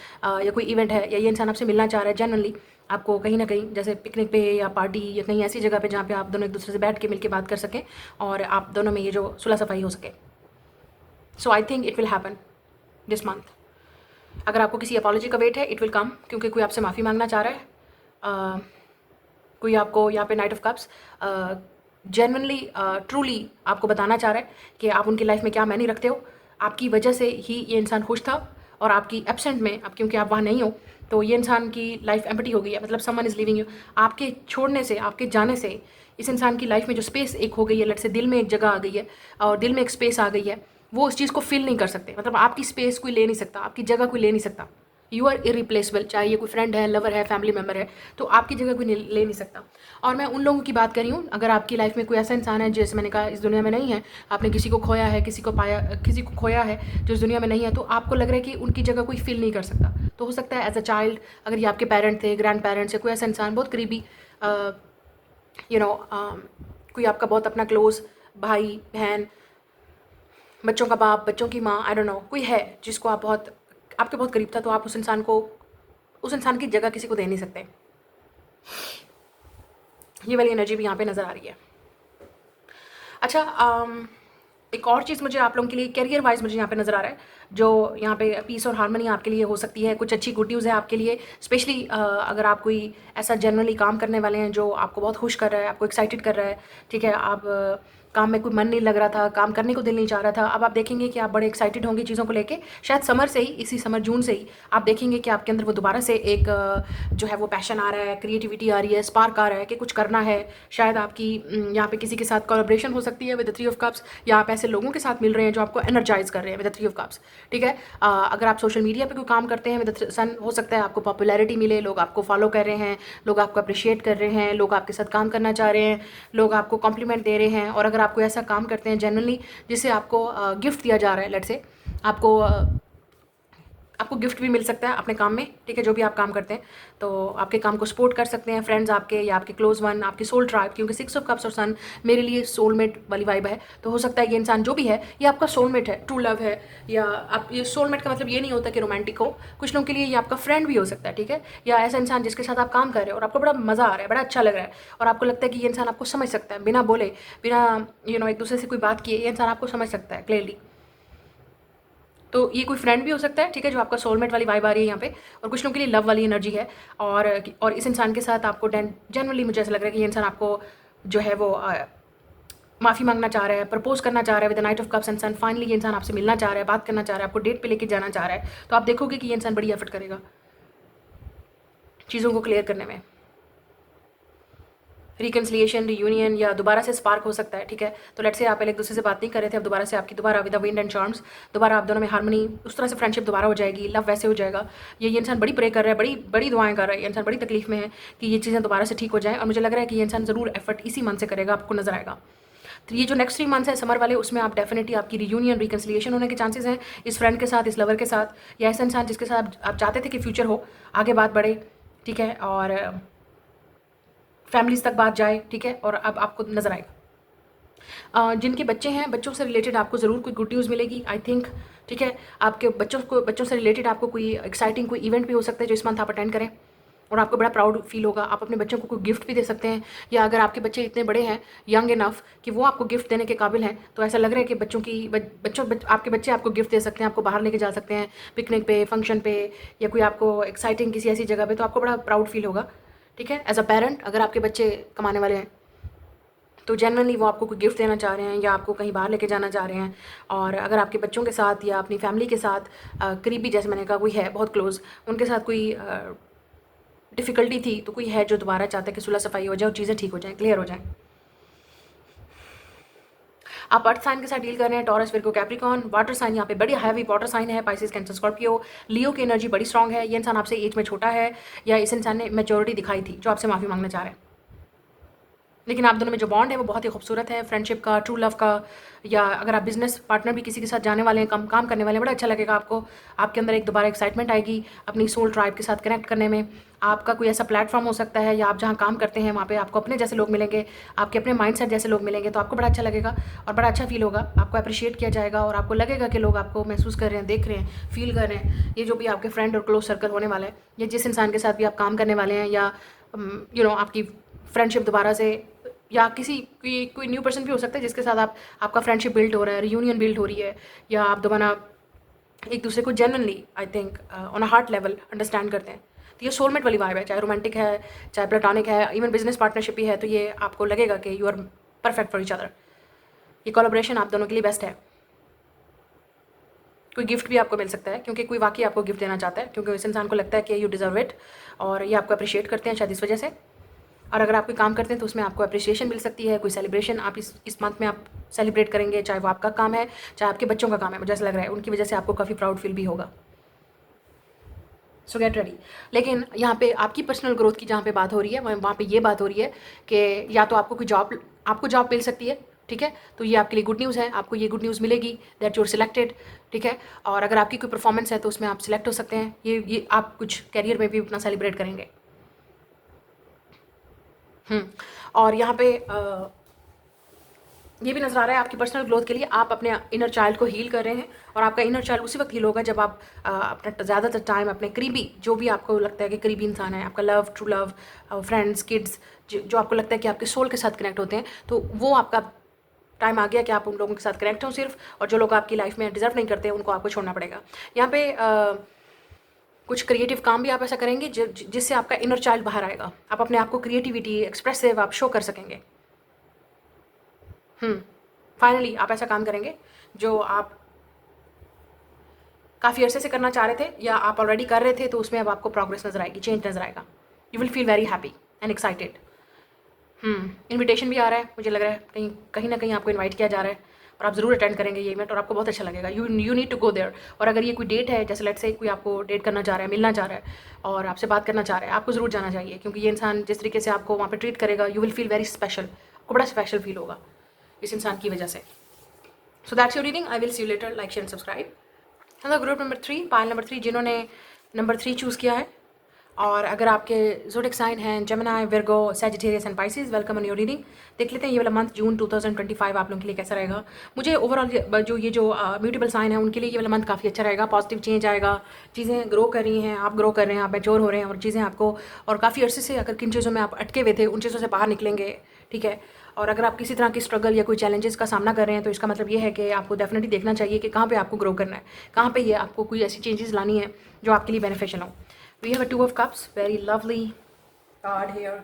A: या कोई इवेंट है, या ये इंसान आपसे मिलना चाह रहा है जेन्युइनली, आपको कहीं ना कहीं जैसे पिकनिक पे या पार्टी या कहीं ऐसी जगह पे जहाँ पे आप दोनों एक दूसरे से बैठ के मिलके बात कर सकें, और आप दोनों में ये जो सुलह सफाई हो सके। So I think it will happen this month. अगर आपको किसी अपॉलॉजी का वेट है, इट विल कम, क्योंकि कोई आपसे माफ़ी मांगना चाह रहा है। कोई आपको यहाँ पे night of cups genuinely truly आपको बताना चाह रहा है कि आप उनकी लाइफ में क्या मायने रखते हो। आपकी वजह से ही ये इंसान खुश था, और आपकी एब्सेंट में, अब क्योंकि आप वहाँ नहीं हो, तो ये इंसान की लाइफ एम्प्टी हो गई है, मतलब समवन इज़ लिविंग यू। आपके छोड़ने से, आपके जाने से इस इंसान की लाइफ में जो स्पेस एक हो गई है, लेट से दिल में एक जगह आ गई है और दिल में एक स्पेस आ गई है, वो उस चीज़ को फिल नहीं कर सकते। मतलब आपकी स्पेस कोई ले नहीं सकता, आपकी जगह कोई ले नहीं सकता। यू आर इरिप्लेसेबल, चाहे ये कोई फ्रेंड है, लवर है, फैमिली मेम्बर है, तो आपकी जगह कोई ले नहीं सकता। और मैं उन लोगों की बात कर रही हूँ, अगर आपकी लाइफ में कोई ऐसा इंसान है जैसे मैंने कहा इस दुनिया में नहीं है, आपने किसी को खोया है, किसी को पाया, किसी को खोया है जो इस दुनिया में नहीं है, तो आपको लग रहा है कि उनकी जगह कोई फिल नहीं कर सकता। तो हो सकता है एज अ चाइल्ड, अगर ये आपके पेरेंट थे, ग्रैंड पेरेंट्स या कोई ऐसा इंसान बहुत करीबी, कोई आपका बहुत अपना क्लोज भाई बहन, बच्चों का बाप, बच्चों की माँ, आई डोंट नो, कोई है जिसको आप बहुत, आपके बहुत करीब था, तो आप उस इंसान की जगह किसी को दे नहीं सकते। ये वाली एनर्जी भी यहाँ पे नज़र आ रही है। अच्छा, एक और चीज़ मुझे आप लोगों के लिए करियर वाइज मुझे यहाँ पे नज़र आ रहा है, जो यहाँ पे पीस और हार्मनी आपके लिए हो सकती है। कुछ अच्छी गुड न्यूज़ है आपके लिए, स्पेशली अगर आप कोई ऐसा जनरली काम करने वाले हैं जो आपको बहुत खुश कर रहा है, आपको एक्साइटेड कर रहा है, ठीक है, आप काम में कोई मन नहीं लग रहा था, काम करने को दिल नहीं चाह रहा था, अब आप देखेंगे कि आप बड़े एक्साइटेड होंगे चीज़ों को लेके। शायद समर से ही, इसी समर जून से ही आप देखेंगे कि आपके अंदर वो दोबारा से एक जो है वो पैशन आ रहा है, क्रिएटिविटी आ रही है, स्पार्क आ रहा है कि कुछ करना है। शायद आपकी यहाँ पे किसी के साथ कोलैबोरेशन हो सकती है with the three of cups, या आप ऐसे लोगों के साथ मिल रहे हैं जो आपको एनर्जाइज कर रहे हैं with the three of cups, ठीक है। अगर आप सोशल मीडिया पे कोई काम करते हैं विद द सन, हो सकता है आपको पॉपुलैरिटी मिले, लोग आपको फॉलो कर रहे हैं, लोग आपको अप्रिशिएट कर रहे हैं, लोग आपके साथ काम करना चाह रहे हैं, लोग आपको कॉम्प्लीमेंट दे रहे हैं। और अगर आप कोई ऐसा काम करते हैं जनरली जिससे आपको गिफ्ट दिया जा रहा है, लेट से आपको गिफ्ट भी मिल सकता है अपने काम में, ठीक है, जो भी आप काम करते हैं, तो आपके काम को सपोर्ट कर सकते हैं फ्रेंड्स आपके, या आपके क्लोज वन, आपकी सोल ट्राइब, क्योंकि सिक्स ऑफ कप्स और सन मेरे लिए सोलमेट वाली वाइब है। तो हो सकता है ये इंसान जो भी है ये आपका सोलमेट है, ट्रू लव है, या आप, ये सोलमेट का मतलब ये नहीं होता कि रोमांटिक हो, कुछ लोगों के लिए ये आपका फ्रेंड भी हो सकता है, ठीक है, या ऐसा इंसान जिसके साथ आप काम कर रहे हो और आपको बड़ा मज़ा आ रहा है, बड़ा अच्छा लग रहा है, और आपको लगता है कि ये इंसान आपको समझ सकता है, बिना बोले, बिना एक दूसरे से कोई बात किए ये इंसान आपको समझ सकता है क्लियरली। तो ये कोई फ्रेंड भी हो सकता है, ठीक है, जो आपका सोलमेट वाली वाइब आ रही है यहाँ पे। और कुछ लोगों के लिए लव वाली एनर्जी है, और इस इंसान के साथ आपको जनरली मुझे ऐसा लग रहा है कि ये इंसान आपको जो है वो माफ़ी मांगना चाह रहा है, प्रपोज करना चाह रहा है with the knight of cups and sun. Finally ये इंसान आपसे मिलना चाह रहा है, बात करना चाह रहा है, आपको डेट पे लेके जाना चाह रहा है। तो आप देखोगे कि ये इंसान बड़ी एफर्ट करेगा चीज़ों को क्लियर करने में। रिकन्सिलिएशन, रियूनियन, या दोबारा से स्पार्क हो सकता है, ठीक है। तो लेट्स से आप पहले एक दूसरे से बात नहीं कर रहे थे, अब दोबारा से आपकी दोबारा with the wind and charms दोबारा आप दोनों में हार्मनी, उस तरह से फ्रेंडशिप दोबारा हो जाएगी, लव वैसे हो जाएगा। ये इंसान बड़ी प्रे कर रहा है, बड़ी बड़ी दुआएं कर रहा है, ये इंसान बड़ी तकलीफ में है कि ये चीज़ें दोबारा से ठीक हो जाए। और मुझे लग रहा है कि ये इंसान ज़रूर एफर्ट इसी मन से करेगा, आपको नजर आएगा। तो ये जो नेक्स्ट 3 मंथ्स है समर वाले, उसमें आप डेफिनेटली आपकी रियूनियन, रिकन्सिलिएशन होने के चांसेस हैं इस फ्रेंड के साथ, इस लवर के साथ, या ऐसा इंसान जिसके साथ आप चाहते थे कि फ्यूचर हो, आगे बात बढ़े, ठीक है, और फैमिलीज तक बात जाए, ठीक है, और अब आपको नजर आएगा। जिनके बच्चे हैं, बच्चों से रिलेटेड आपको ज़रूर कोई गुड न्यूज़ मिलेगी, आई थिंक, ठीक है। आपके बच्चों से रिलेटेड आपको कोई एक्साइटिंग कोई इवेंट भी हो सकता है जो इस मंथ आप अटेंड करें, और आपको बड़ा प्राउड फील होगा। आप अपने बच्चों को कोई गिफ्ट भी दे सकते हैं, या अगर आपके बच्चे इतने बड़े हैं, यंग इनफ, कि वो आपको गिफ्ट देने के काबिल हैं, तो ऐसा लग रहा है कि आपके बच्चे आपको गिफ्ट दे सकते हैं, आपको बाहर लेके जा सकते हैं पिकनिक पे, फंक्शन पे, या कोई आपको एक्साइटिंग किसी ऐसी जगह पे, तो आपको बड़ा प्राउड फील होगा, ठीक है। एज अ पेरेंट, अगर आपके बच्चे कमाने वाले हैं तो जनरली वो आपको कोई गिफ्ट देना चाह रहे हैं, या आपको कहीं बाहर लेके जाना चाह रहे हैं। और अगर आपके बच्चों के साथ या अपनी फैमिली के साथ करीबी, जैसे मैंने कहा, कोई है बहुत क्लोज, उनके साथ कोई डिफ़िकल्टी थी, तो कोई है जो दोबारा चाहता है कि सुलह सफाई हो जाए और चीज़ें ठीक हो जाएं, क्लियर हो जाएं। आप अर्थ साइन के साथ डील कर रहे हैं, Taurus, Virgo, Capricorn. Water sign यहाँ पे बड़ी हैवी वाटर साइन है, पाइसेस, कैंसर, स्कॉर्पियो। लियो की एनर्जी बड़ी स्ट्रांग है। ये इंसान आपसे एज में छोटा है, या इस इंसान ने मेच्योरिटी दिखाई थी जो आपसे माफ़ी मांगना चाह रहे हैं, लेकिन आप दोनों में जो बॉन्ड है वो बहुत ही खूबसूरत है, फ्रेंडशिप का, ट्रू लव का। या अगर आप बिजनेस पार्टनर भी किसी के साथ जाने वाले हैं, काम करने वाले हैं, बड़ा अच्छा लगेगा आपको। आपके अंदर एक दोबारा एक्साइटमेंट आएगी अपनी सोल ट्राइब के साथ कनेक्ट करने में। आपका कोई ऐसा प्लेटफॉर्म हो सकता है, या आप जहाँ काम करते हैं वहाँ पे आपको अपने जैसे लोग मिलेंगे, आपके अपने माइंडसेट जैसे लोग मिलेंगे, तो आपको बड़ा अच्छा लगेगा और बड़ा अच्छा फील होगा। आपको अप्रिशिएट किया जाएगा और आपको लगेगा कि लोग आपको महसूस कर रहे हैं, देख रहे हैं, फील कर रहे हैं। ये जो भी आपके फ्रेंड और क्लोज सर्कल होने वाला है, या जिस इंसान के साथ भी आप काम करने वाले हैं, या आपकी फ्रेंडशिप दोबारा से या किसी कोई न्यू पर्सन भी हो सकता है जिसके साथ आपका फ्रेंडशिप बिल्ड हो रहा है, रियूनियन बिल्ड हो रही है, या आप दोबारा एक दूसरे को genuinely I think on a heart level understand करते हैं। तो ये सोलमेट वाली वाइब है, चाहे रोमांटिक है, चाहे प्लेटोनिक है, इवन बिजनेस पार्टनरशिप भी है, तो ये आपको लगेगा कि you are perfect for each other. ये कोलैबोरेशन आप दोनों के लिए बेस्ट है। कोई गिफ्ट भी आपको मिल सकता है, क्योंकि कोई वाकई आपको गिफ्ट देना चाहता है, क्योंकि इस इंसान को लगता है कि यू डिज़र्व इट, और ये आपको अप्रिशिएट करते हैं शायद इस वजह से। और अगर आप कोई काम करते हैं तो उसमें आपको अप्रिशिएशन मिल सकती है, कोई सेलिब्रेशन आप इस मंथ में आप सेलिब्रेट करेंगे, चाहे वो आपका काम है, चाहे आपके बच्चों का काम है, मुझे ऐसा लग रहा है उनकी वजह से आपको काफ़ी प्राउड फील भी होगा। सो गेट रेडी। लेकिन यहाँ पे आपकी पर्सनल ग्रोथ की जहाँ पे बात हो रही है, वहाँ पे ये बात हो रही है कि या तो आपको जॉब मिल सकती है, ठीक है, तो ये आपके लिए गुड न्यूज़ है, आपको ये गुड न्यूज़ मिलेगी दैट यूर सिलेक्टेड, ठीक है। और अगर आपकी कोई परफॉर्मेंस है तो उसमें आप सिलेक्ट हो सकते हैं, ये आप कुछ कैरियर में भी अपना सेलिब्रेट करेंगे। और यहाँ पे ये भी नज़र आ रहा है आपकी पर्सनल ग्रोथ के लिए आप अपने इनर चाइल्ड को हील कर रहे हैं, और आपका इनर चाइल्ड उसी वक्त हील होगा जब आप अपना ज़्यादातर टाइम अपने करीबी, जो भी आपको लगता है कि करीबी इंसान है, आपका love, true love, friends, kids, जो आपको लगता है कि आपके सोल के साथ कनेक्ट होते हैं, तो वो आपका टाइम आ गया कि आप उन लोगों के साथ कनेक्ट हों सिर्फ, और जो लोग आपकी लाइफ में डिजर्व नहीं करते उनको आपको छोड़ना पड़ेगा। यहाँ पे कुछ क्रिएटिव काम भी आप ऐसा करेंगे जिससे आपका इनर चाइल्ड बाहर आएगा, आप अपने आप को क्रिएटिविटी, एक्सप्रेसिव आप शो कर सकेंगे। फाइनली आप ऐसा काम करेंगे जो आप काफ़ी अरसे से करना चाह रहे थे, या आप ऑलरेडी कर रहे थे, तो उसमें अब आपको प्रोग्रेस नजर आएगी, चेंज नजर आएगा। You will feel very happy and excited. Invitation भी आ रहा है, मुझे लग रहा है कहीं ना कहीं आपको इनवाइट किया जा रहा है, और आप ज़रूर अटेंड करेंगे ये इवेंट, और आपको बहुत अच्छा लगेगा। You need to go there. और अगर ये कोई डेट है, जैसे लेट्स से कोई आपको डेट करना चाह रहा है, मिलना चाह रहा है, और आपसे बात करना चाह रहा है, आपको ज़रूर जाना चाहिए, क्योंकि ये इंसान जिस तरीके से आपको वहाँ पर ट्रीट करेगा, you will feel very special, आपको बड़ा स्पेशल फील होगा इस इंसान की वजह से। So that's your reading. I will see you letter. Like, share and subscribe. Hello group number 3, pile number 3, जिन्होंने नंबर 3 चूज़ किया है, और अगर आपके ज़ोडिक साइन हैं Gemini, Virgo, Sagittarius and Pisces, welcome on your reading. देख लेते हैं ये वाला मंथ जून 2025 आप लोगों के लिए कैसा रहेगा। मुझे ओवरऑल जो म्यूटेबल साइन है उनके लिए ये वाला मंथ काफ़ी अच्छा रहेगा, पॉजिटिव चेंज आएगा, चीज़ें ग्रो कर रही हैं, आप ग्रो कर रहे हैं, आप मैच्योर हो रहे हैं, और चीज़ें आपको, और काफ़ी अर्से से अगर किन चीज़ों में आप अटके हुए थे उन चीज़ों से बाहर निकलेंगे, ठीक है। और अगर आप किसी तरह की स्ट्रगल या कोई चैलेंजेस का सामना कर रहे हैं, तो इसका मतलब ये है कि आपको डेफिनेटली देखना चाहिए कि कहाँ पे आपको ग्रो करना है, कहाँ पे ये आपको कोई ऐसी चेंजेस लानी है जो आपके लिए बेनिफिशियल हो। We have a 2 of cups, very lovely card here.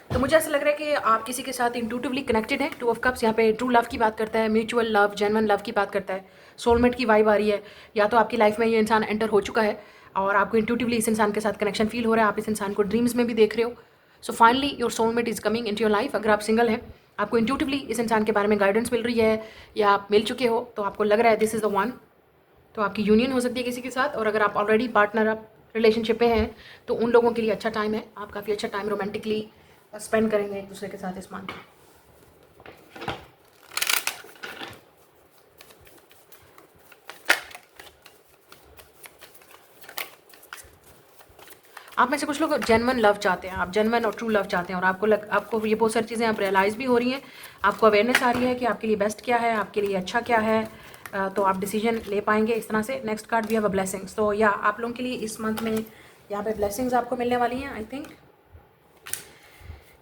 A: तो मुझे ऐसा लग रहा है कि आप किसी के साथ इंट्यूटिवली कनेक्टेड हैं। 2 ऑफ कप्स यहाँ पे ट्रू लव की बात करता है, म्यूचुअल लव, जेन्युइन लव की बात करता है, सोलमेट की वाइब आ रही है, या तो आपकी लाइफ में ये इंसान एंटर हो चुका है और आपको इंट्यूटिवली इस इंसान के साथ कनेक्शन फील हो रहा है, आप इस इंसान को ड्रीम्स में भी देख रहे हो। So finally your soulmate is coming in to your life. अगर आप सिंगल हैं, आपको इंट्यूटिवली इस इंसान के बारे में गाइडेंस मिल रही है, या आप मिल चुके हो तो आपको लग रहा है दिस इज़ द वन, तो आपकी यूनियन हो सकती है किसी के साथ। और अगर आप ऑलरेडी पार्टनर, आप रिलेशनशिप में हैं, तो उन लोगों के लिए अच्छा टाइम है, आप काफ़ी अच्छा टाइम रोमांटिकली स्पेंड करेंगे एक दूसरे के साथ इस मंथ। आप में से कुछ लोग जेन्युइन लव चाहते हैं, आप जेन्युइन और ट्रू लव चाहते हैं, और आपको ये बहुत सारी चीज़ें आप रियलाइज़ भी हो रही हैं, आपको अवेयरनेस आ रही है कि आपके लिए बेस्ट क्या है, आपके लिए अच्छा क्या है, तो आप डिसीजन ले पाएंगे इस तरह से। Next card we have a blessings. तो या आप लोगों के लिए इस मंथ में यहाँ पे ब्लेसिंग्स आपको मिलने वाली हैं। I think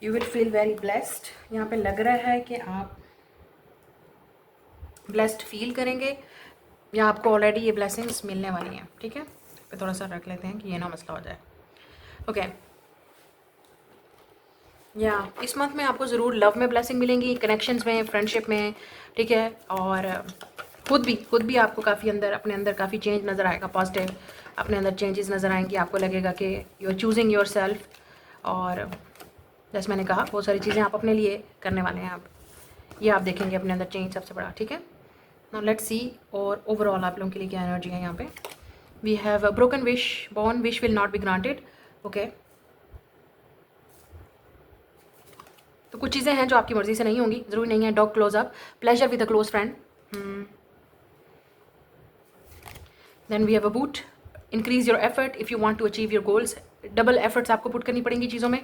A: you will feel very blessed. यहाँ पे लग रहा है कि आप ब्लेस्ड फील करेंगे, या आपको ऑलरेडी ये ब्लेसिंग्स मिलने वाली हैं, ठीक है। पे थोड़ा सा रख लेते हैं कि ये ना मसला हो जाए। ओके, या इस मंथ में आपको ज़रूर लव में ब्लेसिंग मिलेंगी, कनेक्शंस में, फ्रेंडशिप में, ठीक है। और खुद भी आपको काफ़ी अपने अंदर काफ़ी चेंज नज़र आएगा, पॉजिटिव अपने अंदर चेंजेस नज़र आएंगी। आपको लगेगा कि you are choosing yourself, और जैसे मैंने कहा बहुत सारी चीज़ें आप अपने लिए करने वाले हैं, आप ये आप देखेंगे अपने अंदर चेंज सबसे बड़ा, ठीक है। नाउ लेट्स सी और ओवरऑल आप लोगों के लिए क्या एनर्जी है यहाँ पे। We have a broken wish, born wish will not be granted. Okay, तो कुछ चीज़ें हैं जो आपकी मर्जी से नहीं होंगी, ज़रूरी नहीं है। Dog close up, pleasure with a close friend. Then we have a boot, increase your effort if you want to achieve your goals. Double efforts आपको पुट करनी पड़ेंगी चीज़ों में,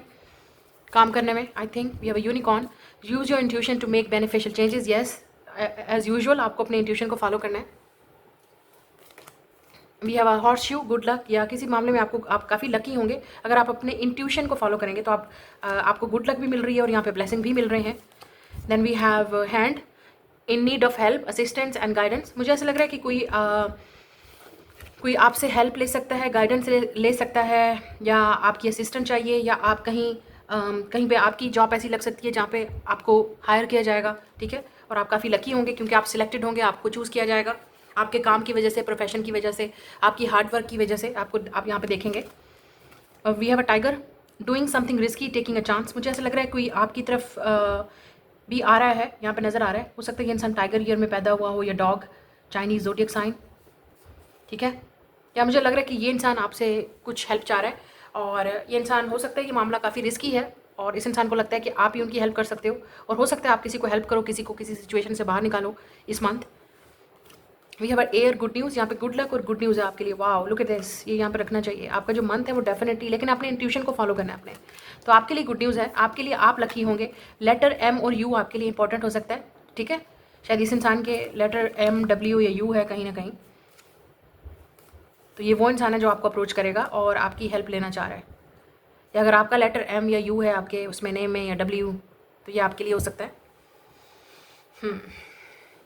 A: काम करने में। I think we have a unicorn, use your intuition to make beneficial changes. Yes, as usual आपको अपने इंट्यूशन को फॉलो करना है। We have a horseshoe, good luck, या किसी मामले में आप काफ़ी लकी होंगे अगर आप अपने इंट्यूशन को फॉलो करेंगे तो आपको गुड लक भी मिल रही है और यहाँ पे ब्लेसिंग भी मिल रहे हैं। Then we have hand, in need of help, assistance and guidance. मुझे ऐसा लग रहा है कि कोई आपसे हेल्प ले सकता है, गाइडेंस ले सकता है, या आपकी असिस्टेंट चाहिए, या आप कहीं पे आपकी जॉब ऐसी लग सकती है जहाँ पे आपको हायर किया जाएगा, ठीक है। और आप काफ़ी लकी होंगे क्योंकि आप सिलेक्टेड होंगे, आपको चूज़ किया जाएगा आपके काम की वजह से, प्रोफेशन की वजह से, आपकी हार्ड वर्क की वजह से। आप यहाँ पे देखेंगे। We have a tiger, doing something risky, taking a chance. मुझे ऐसा लग रहा है कोई आपकी तरफ भी आ रहा है, यहाँ पे नज़र आ रहा है। हो सकता है ये इंसान टाइगर ईयर में पैदा हुआ हो, या डॉग, चाइनीज ज़ोडिएक साइन, ठीक है। या मुझे लग रहा है कि ये इंसान आपसे कुछ हेल्प चाह रहा है, और ये इंसान, हो सकता है ये मामला काफ़ी रिस्की है और इस इंसान को लगता है कि आप ही उनकी हेल्प कर सकते हो, और हो सकता है आप किसी को हेल्प करो, किसी को किसी सिचुएशन से बाहर निकालो इस month. We have air, good news, यहाँ पे गुड लक और गुड न्यूज़ है आपके लिए। वाओ, लुक एट दिस, ये यहाँ पे रखना चाहिए। आपका जो मंथ है वो डेफिनेटली, लेकिन अपने इंट्यूशन को फॉलो करना है अपने, तो आपके लिए गुड न्यूज़ है, आपके लिए आप लकी होंगे। लेटर एम और यू आपके लिए इंपॉर्टेंट हो सकता है, ठीक है। शायद इस इंसान के लेटर एम, डब्ल्यू या यू है कहीं ना कहीं, तो ये वो इंसान है जो आपको अप्रोच करेगा और आपकी हेल्प लेना चाह रहा है। या अगर आपका लेटर एम या यू है आपके उसमें नेम में, या डब्ल्यू, तो ये आपके लिए हो सकता है।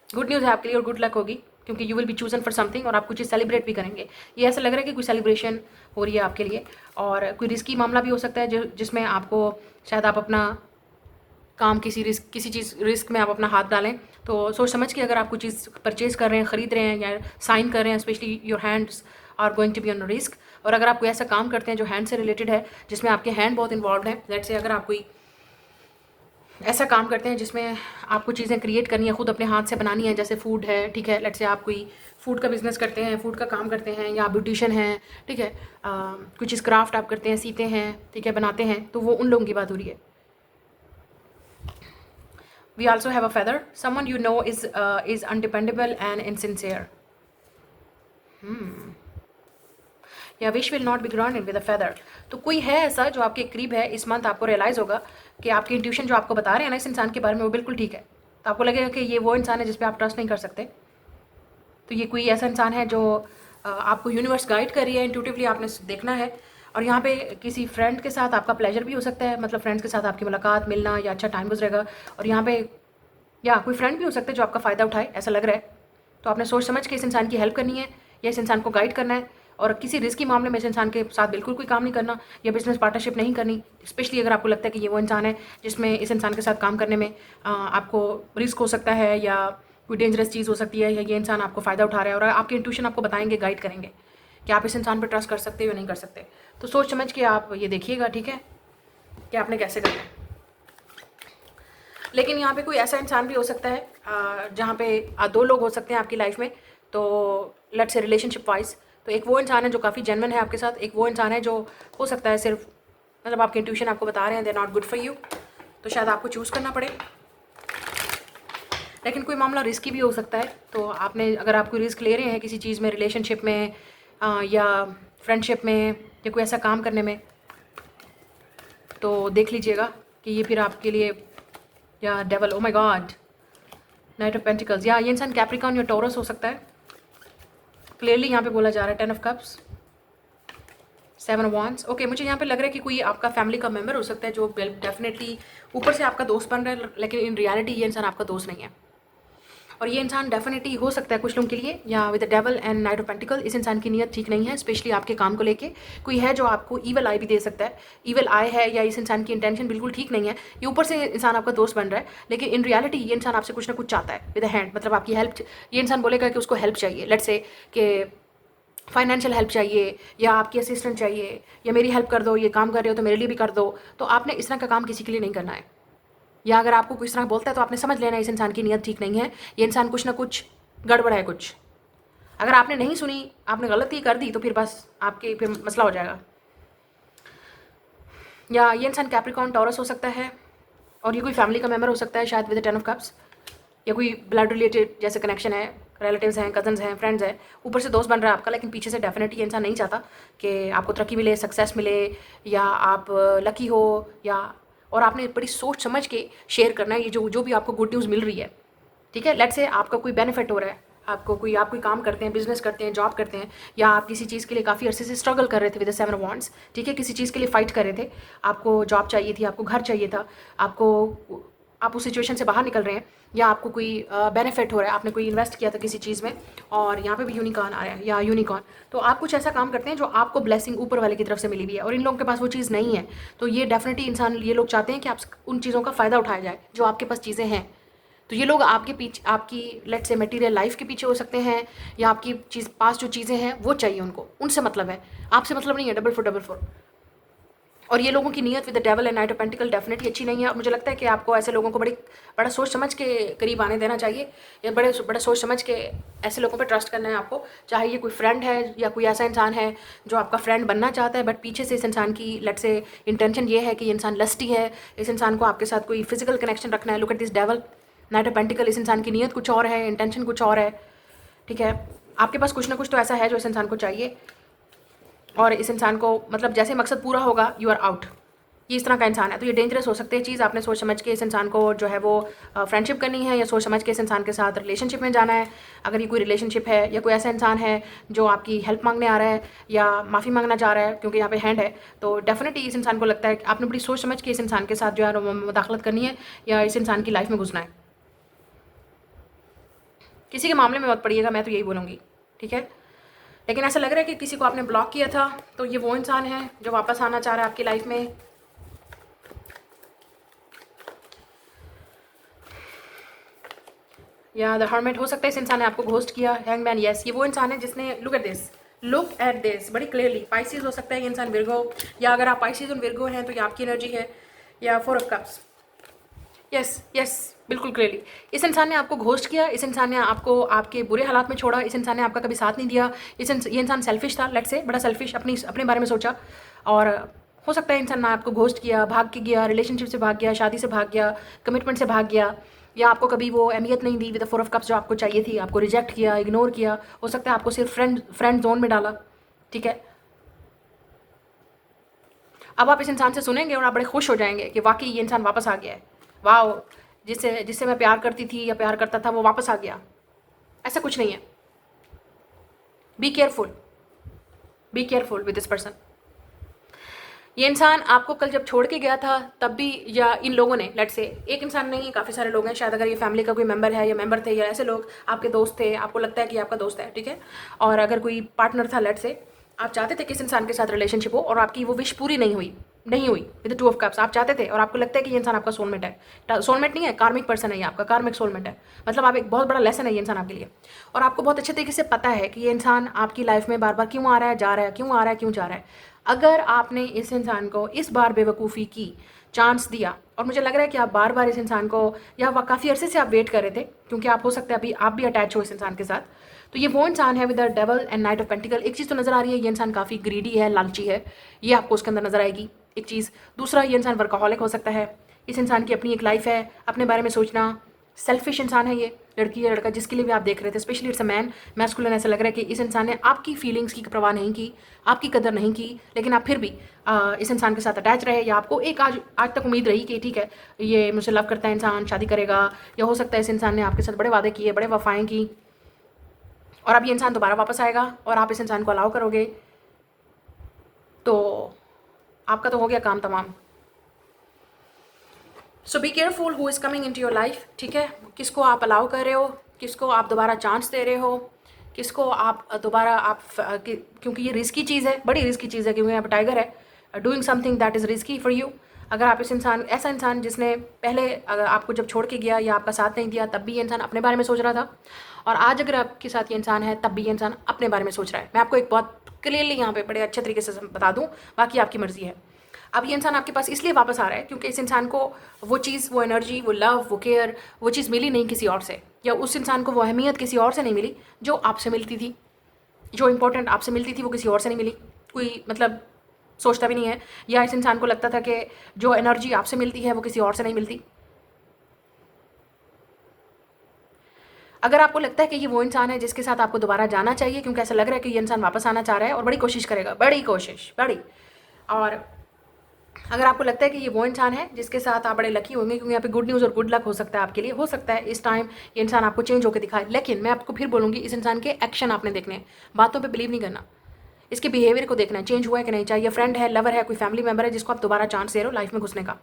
A: गुड न्यूज़ है आपके लिए और गुड लक होगी, क्योंकि you will B chosen for something, और आप कुछ चीज़ सेलिब्रेट भी करेंगे। ये ऐसा लग रहा है कि कोई सेलिब्रेशन हो रही है आपके लिए, और कोई रिस्की मामला भी हो सकता है जिसमें आपको शायद आप अपना काम किसी चीज़ रिस्क में आप अपना हाथ डालें। तो सोच समझ के अगर आप कोई चीज़ परचेज कर रहे हैं, ख़रीद रहे हैं या साइन कर रहे हैं, specially your hands are going to be on risk. और अगर आप कोई ऐसा काम करते हैं जो हैंड से रिलेटेड है, जिसमें आपके हैंड बहुत इन्वॉल्व हैं, लेट्स से अगर आप कोई ऐसा काम करते हैं जिसमें आपको चीज़ें क्रिएट करनी है, खुद अपने हाथ से बनानी है, जैसे फूड है, ठीक है। लेट्स से आप कोई फूड का बिजनेस करते हैं, फूड का काम करते हैं, या ब्यूटिशियन हैं, ठीक है। कुछ चीज़ क्राफ्ट आप करते हैं, सीते हैं, ठीक है, बनाते हैं, तो वो उन लोगों की बात हो रही है। We also have a feather. Someone you know is undependable and insincere. या wish will not be grounded with a feather. तो कोई है ऐसा जो आपके करीब है, इस मंथ आपको रियलाइज़ होगा कि आपकी इंट्यूशन जो आपको बता रहे हैं ना इस इंसान के बारे में, वो बिल्कुल ठीक है। तो आपको लगेगा कि ये वो इंसान है जिस पे आप ट्रस्ट नहीं कर सकते। तो ये कोई ऐसा इंसान है जो आपको यूनिवर्स गाइड कर रही है, इंट्यूटिवली आपने देखना है। और यहाँ पे किसी फ्रेंड के साथ आपका प्लेजर भी हो सकता है, मतलब फ्रेंड्स के साथ आपकी मुलाकात, मिलना या अच्छा टाइम गुजरेगा। और यहाँ पे या कोई फ्रेंड भी हो सकता है जो आपका फ़ायदा उठाए, ऐसा लग रहा है। तो आपने सोच समझ के इस इंसान की हेल्प करनी है, या इस इंसान को गाइड करना है, और किसी रिस्की मामले में इस इंसान के साथ बिल्कुल कोई काम नहीं करना, या बिजनेस पार्टनरशिप नहीं करनी। स्पेशली अगर आपको लगता है कि ये वो इंसान है जिसमें इस इंसान के साथ काम करने में आपको रिस्क हो सकता है, या कोई डेंजरस चीज़ हो सकती है, या ये इंसान आपको फ़ायदा उठा रहा है, और आपके इंट्यूशन आपको बताएंगे, गाइड करेंगे कि आप इस इंसान पर ट्रस्ट कर सकते हो या नहीं कर सकते। तो सोच समझ के आप ये देखिएगा, ठीक है, कि आपने कैसे करना है। लेकिन यहाँ पे कोई ऐसा इंसान भी हो सकता है जहाँ पे दो लोग हो सकते हैं आपकी लाइफ में, तो लेट्स से रिलेशनशिप वाइज। तो एक वो इंसान है जो काफ़ी जेन्युइन है आपके साथ, एक वो इंसान है जो हो सकता है सिर्फ, मतलब आपके इंट्यूशन आपको बता रहे हैं they not good for you, तो शायद आपको चूज़ करना पड़े। लेकिन कोई मामला रिस्की भी हो सकता है, तो आपने, अगर आप कोई रिस्क ले रहे हैं किसी चीज़ में, रिलेशनशिप में या फ्रेंडशिप में, या कोई ऐसा काम करने में, तो देख लीजिएगा कि ये फिर आपके लिए, या devil, oh my God, night of pentacles, या ये इंसान कैप्रिकॉर्न या टॉरस हो सकता है। क्लियरली यहाँ पे बोला जा रहा है 10 of cups, 7 of wands. Okay, मुझे यहाँ पे लग रहा है कि कोई आपका फैमिली का मेंबर हो सकता है जो डेफिनेटली ऊपर से आपका दोस्त बन रहा है, लेकिन इन रियलिटी ये इंसान आपका दोस्त नहीं है। और ये इंसान डेफिनेटली हो सकता है कुछ लोगों के लिए, या with the devil and night of pentacle, इस इंसान की नीयत ठीक नहीं है, स्पेशली आपके काम को लेके। कोई है जो आपको ईवल आई भी दे सकता है, ईवल आई है, या इस इंसान की इंटेंशन बिल्कुल ठीक नहीं है। ये ऊपर से इंसान आपका दोस्त बन रहा है, लेकिन इन रियलिटी ये इंसान आपसे कुछ ना कुछ चाहता है विद अ हैंड, मतलब आपकी हेल्प। ये इंसान बोलेगा कि उसको हेल्प चाहिए, लेट्स से कि फाइनेंशियल हेल्प चाहिए, या आपकी असिस्टेंट चाहिए, या मेरी हेल्प कर दो, ये काम कर रहे हो तो मेरे लिए भी कर दो। तो आपने इस तरह का काम किसी के लिए नहीं करना है, या अगर आपको किस तरह बोलता है तो आपने समझ लेना इस इंसान की नीयत ठीक नहीं है, ये इंसान कुछ ना कुछ गड़बड़ है कुछ। अगर आपने नहीं सुनी, आपने गलती कर दी, तो फिर बस आपके फिर मसला हो जाएगा। या ये इंसान कैप्रिकॉर्न टॉरस हो सकता है, और ये कोई फैमिली का मेम्बर हो सकता है शायद विद 10 ऑफ कप्स, या कोई ब्लड रिलेटेड जैसे कनेक्शन है, रिलेटिव्स हैं, कजन्स हैं, फ्रेंड्स हैं। ऊपर से दोस्त बन रहा है आपका, लेकिन पीछे से डेफिनेटली ये इंसान नहीं चाहता कि आपको तरक्की मिले, सक्सेस मिले, या आप लकी हो, या, और आपने बड़ी सोच समझ के शेयर करना है ये जो भी आपको गुड न्यूज़ मिल रही है, ठीक है। लेट्स से आपका कोई बेनिफिट हो रहा है, आप कोई काम करते हैं, बिजनेस करते हैं, जॉब करते हैं, या आप किसी चीज़ के लिए काफ़ी अरसे से स्ट्रगल कर रहे थे विद द 7 वॉन्ड्स, ठीक है, किसी चीज़ के लिए फाइट कर रहे थे, आपको जॉब चाहिए थी, आपको घर चाहिए था, आप उस सिचुएशन से बाहर निकल रहे हैं, या आपको कोई बेनिफिट हो रहा है, आपने कोई इन्वेस्ट किया था किसी चीज़ में, और यहाँ पे भी यूनिकॉर्न आ रहा है या यूनिकॉर्न, तो आप कुछ ऐसा काम करते हैं जो आपको ब्लेसिंग ऊपर वाले की तरफ से मिली हुई है, और इन लोगों के पास वो चीज़ नहीं है। तो ये डेफिनेटली ये लोग चाहते हैं कि आप उन चीज़ों का फ़ायदा उठाया जाए जो आपके पास चीज़ें हैं। तो ये लोग आपके पीछे, आपकी लेट से मटेरियल लाइफ के पीछे हो सकते हैं, या आपकी पास जो चीज़ें हैं वो चाहिए उनको, उनसे मतलब है, आपसे मतलब नहीं है। Double four. और ये लोगों की नीयत with the devil and night of pentacle definitely अच्छी नहीं है। और मुझे लगता है कि आपको ऐसे लोगों को बड़ा सोच समझ के करीब आने देना चाहिए, या बड़ा सोच समझ के ऐसे लोगों पे ट्रस्ट करना है आपको। चाहे ये कोई फ्रेंड है या कोई ऐसा इंसान है जो आपका फ्रेंड बनना चाहता है, बट पीछे से इस इंसान की लेट से इंटेंशन ये है कि ये इंसान लस्टी है, इस इंसान को आपके साथ कोई फिजिकल कनेक्शन रखना है। Look at this devil, night of pentacle, इस इंसान की नीयत कुछ और है, इंटेंशन कुछ और है, ठीक है। आपके पास कुछ ना कुछ तो ऐसा है जो इस इंसान को चाहिए, और इस इंसान को मतलब जैसे मकसद पूरा होगा यू आर आउट। ये इस तरह का इंसान है, तो ये डेंजरस हो सकते हैं चीज़। आपने सोच समझ के इस इंसान को जो है वो फ्रेंडशिप करनी है, या सोच समझ के इस इंसान के साथ रिलेशनशिप में जाना है। अगर ये कोई रिलेशनशिप है, या कोई ऐसा इंसान है जो आपकी हेल्प मांगने आ रहा है या माफ़ी मांगना चाह रहा है, क्योंकि यहाँ पे हैंड है, तो डेफिनेटली इस इंसान को लगता है कि आपने बड़ी सोच समझ के इस इंसान के साथ जो है मुदाखलत करनी है, या इस इंसान की लाइफ में घुसना है। किसी के मामले में मत पड़िएगा, मैं तो यही बोलूँगी, ठीक है। लेकिन ऐसा लग रहा है कि किसी को आपने ब्लॉक किया था, तो ये वो इंसान है जो वापस आना चाह रहा है आपकी लाइफ में। या द हर्मिट, हो सकता है इस इंसान ने आपको घोस्ट किया। हैंगमैन, यस, ये वो इंसान है जिसने लुक एट दिस बड़ी क्लियरली। पाइसिस हो सकता है ये इंसान विर्गो, या अगर आप पाइसिस और विर्गो हैं तो ये आपकी एनर्जी है। या 4 ऑफ कप्स, यस, बिल्कुल क्लियरली इस इंसान ने आपको घोस्ट किया, इस इंसान ने आपको आपके बुरे हालात में छोड़ा, इस इंसान ने आपका कभी साथ नहीं दिया। ये इंसान सेल्फिश था, लेट से बड़ा सेल्फिश, अपने बारे में सोचा। और हो सकता है इंसान ने आपको घोस्ट किया, भाग के गया, रिलेशनशिप से भाग गया, शादी से भाग गया, कमिटमेंट से भाग गया, या आपको कभी वो अहमियत नहीं दी विद द 4 ऑफ कप्स जो आपको चाहिए थी, आपको रिजेक्ट किया, इग्नोर किया। हो सकता है आपको सिर्फ फ्रेंड जोन में डाला, ठीक है। अब आप इस इंसान से सुनेंगे और आप बड़े खुश हो जाएंगे कि वाकई ये इंसान वापस आ गया है, वाह, जिससे मैं प्यार करती थी या प्यार करता था वो वापस आ गया। ऐसा कुछ नहीं है। Be careful with this person. ये इंसान आपको कल जब छोड़ के गया था तब भी, या इन लोगों ने, लेट से एक इंसान नहीं, काफ़ी सारे लोग हैं, शायद अगर ये फैमिली का कोई मेंबर है या मेंबर थे, या ऐसे लोग आपके दोस्त थे, आपको लगता है कि आपका दोस्त है, ठीक है। और अगर कोई पार्टनर था, लेट से आप चाहते थे कि इस इंसान के साथ रिलेशनशिप हो, और आपकी वो विश पूरी नहीं हुई विद द 2 ऑफ कप्स। आप चाहते थे और आपको लगता है कि ये इंसान आपका सोलमेट है। सोलमेट नहीं है, कार्मिक पर्सन है ये, आपका कार्मिक सोलमेट है। मतलब आप एक बहुत बड़ा लेसन है ये इंसान आपके लिए, और आपको बहुत अच्छे तरीके से पता है कि ये इंसान आपकी लाइफ में बार बार क्यों आ रहा है, जा रहा है, क्यों आ रहा है, क्यों जा रहा है। अगर आपने इस इंसान को इस बार बेवकूफ़ी की, चांस दिया, और मुझे लग रहा है कि आप बार बार इस इंसान को, या काफ़ी अरसे से आप वेट कर रहे थे, क्योंकि आप हो सकता है अभी आप भी अटैच हो इस इंसान के साथ, तो ये वो इंसान है with the devil and night of pentacle. एक चीज़ तो नज़र आ रही है, ये इंसान काफ़ी ग्रीडी है, लालची है, ये आपको उसके अंदर नज़र आएगी, एक चीज़। दूसरा, ये इंसान वर्कaholic हो सकता है, इस इंसान की अपनी एक लाइफ है, अपने बारे में सोचना, सेल्फिश इंसान है ये, लड़की या लड़का जिसके लिए भी आप देख रहे थे, specially it's a man, masculine. ऐसा लग रहा है कि इस इंसान ने आपकी फीलिंग्स की परवाह नहीं की, आपकी कदर नहीं की, लेकिन आप फिर भी इस इंसान के साथ अटैच रहे, या आपको एक आज तक उम्मीद रही कि ठीक है ये मुझसे लव करता है इंसान, शादी करेगा, या हो सकता है इस इंसान ने आपके साथ बड़े वादे किए, बड़े वफाएँ की, और अब ये इंसान दोबारा वापस आएगा और आप इस इंसान को अलाउ करोगे, तो आपका तो हो गया काम तमाम। So be careful who is coming in to your life, ठीक है। किसको आप अलाउ कर रहे हो, किसको आप दोबारा चांस दे रहे हो, किसको आप दोबारा क्योंकि ये रिस्की चीज़ है, बड़ी रिस्की चीज़ है, क्योंकि यहाँ पर टाइगर है, doing something that is risky for you. अगर आप इस इंसान, ऐसा इंसान जिसने पहले अगर आपको जब छोड़ के गया या आपका साथ नहीं दिया, तब भी ये इंसान अपने बारे में सोच रहा था, और आज अगर आपके साथ ये इंसान है तब भी ये इंसान अपने बारे में सोच रहा है। मैं आपको एक बहुत क्लियरली यहाँ पे बड़े अच्छे तरीके से बता दूँ, बाकी आपकी मर्जी है। अब ये इंसान आपके पास इसलिए वापस आ रहा है क्योंकि इस इंसान को वो चीज़, वो एनर्जी, वो लव, वो केयर, वो चीज़ मिली नहीं किसी और से, या उस इंसान को वो अहमियत किसी और से नहीं मिली जो आपसे मिलती थी, जो इंपॉर्टेंट आपसे मिलती थी वो किसी और से नहीं मिली। कोई मतलब सोचता भी नहीं है, या इस इंसान को लगता था कि जो एनर्जी आपसे मिलती है वो किसी और से नहीं मिलती। अगर आपको लगता है कि ये वो इंसान है जिसके साथ आपको दोबारा जाना चाहिए, क्योंकि ऐसा लग रहा है कि ये इंसान वापस आना चाह रहा है और बड़ी कोशिश करेगा, बड़ी कोशिश, बड़ी, और अगर आपको लगता है कि ये वो इंसान है जिसके साथ आप बड़े लकी होंगे, क्योंकि यहाँ पे गुड न्यूज़ और गुड लक हो सकता है आपके लिए, हो सकता है इस टाइम ये इंसान आपको चेंज होकर दिखाए। लेकिन मैं आपको फिर बोलूँगी, इस इंसान के एक्शन आपने देखने हैं, बातों पे बिलीव नहीं करना, इसके बिहेवियर को देखना है, चेंज हुआ है कि नहीं। चाहे ये फ्रेंड है, लवर है, कोई फैमिली मेंबर है जिसको आप दोबारा चांस दे रहे हो लाइफ में घुसने का।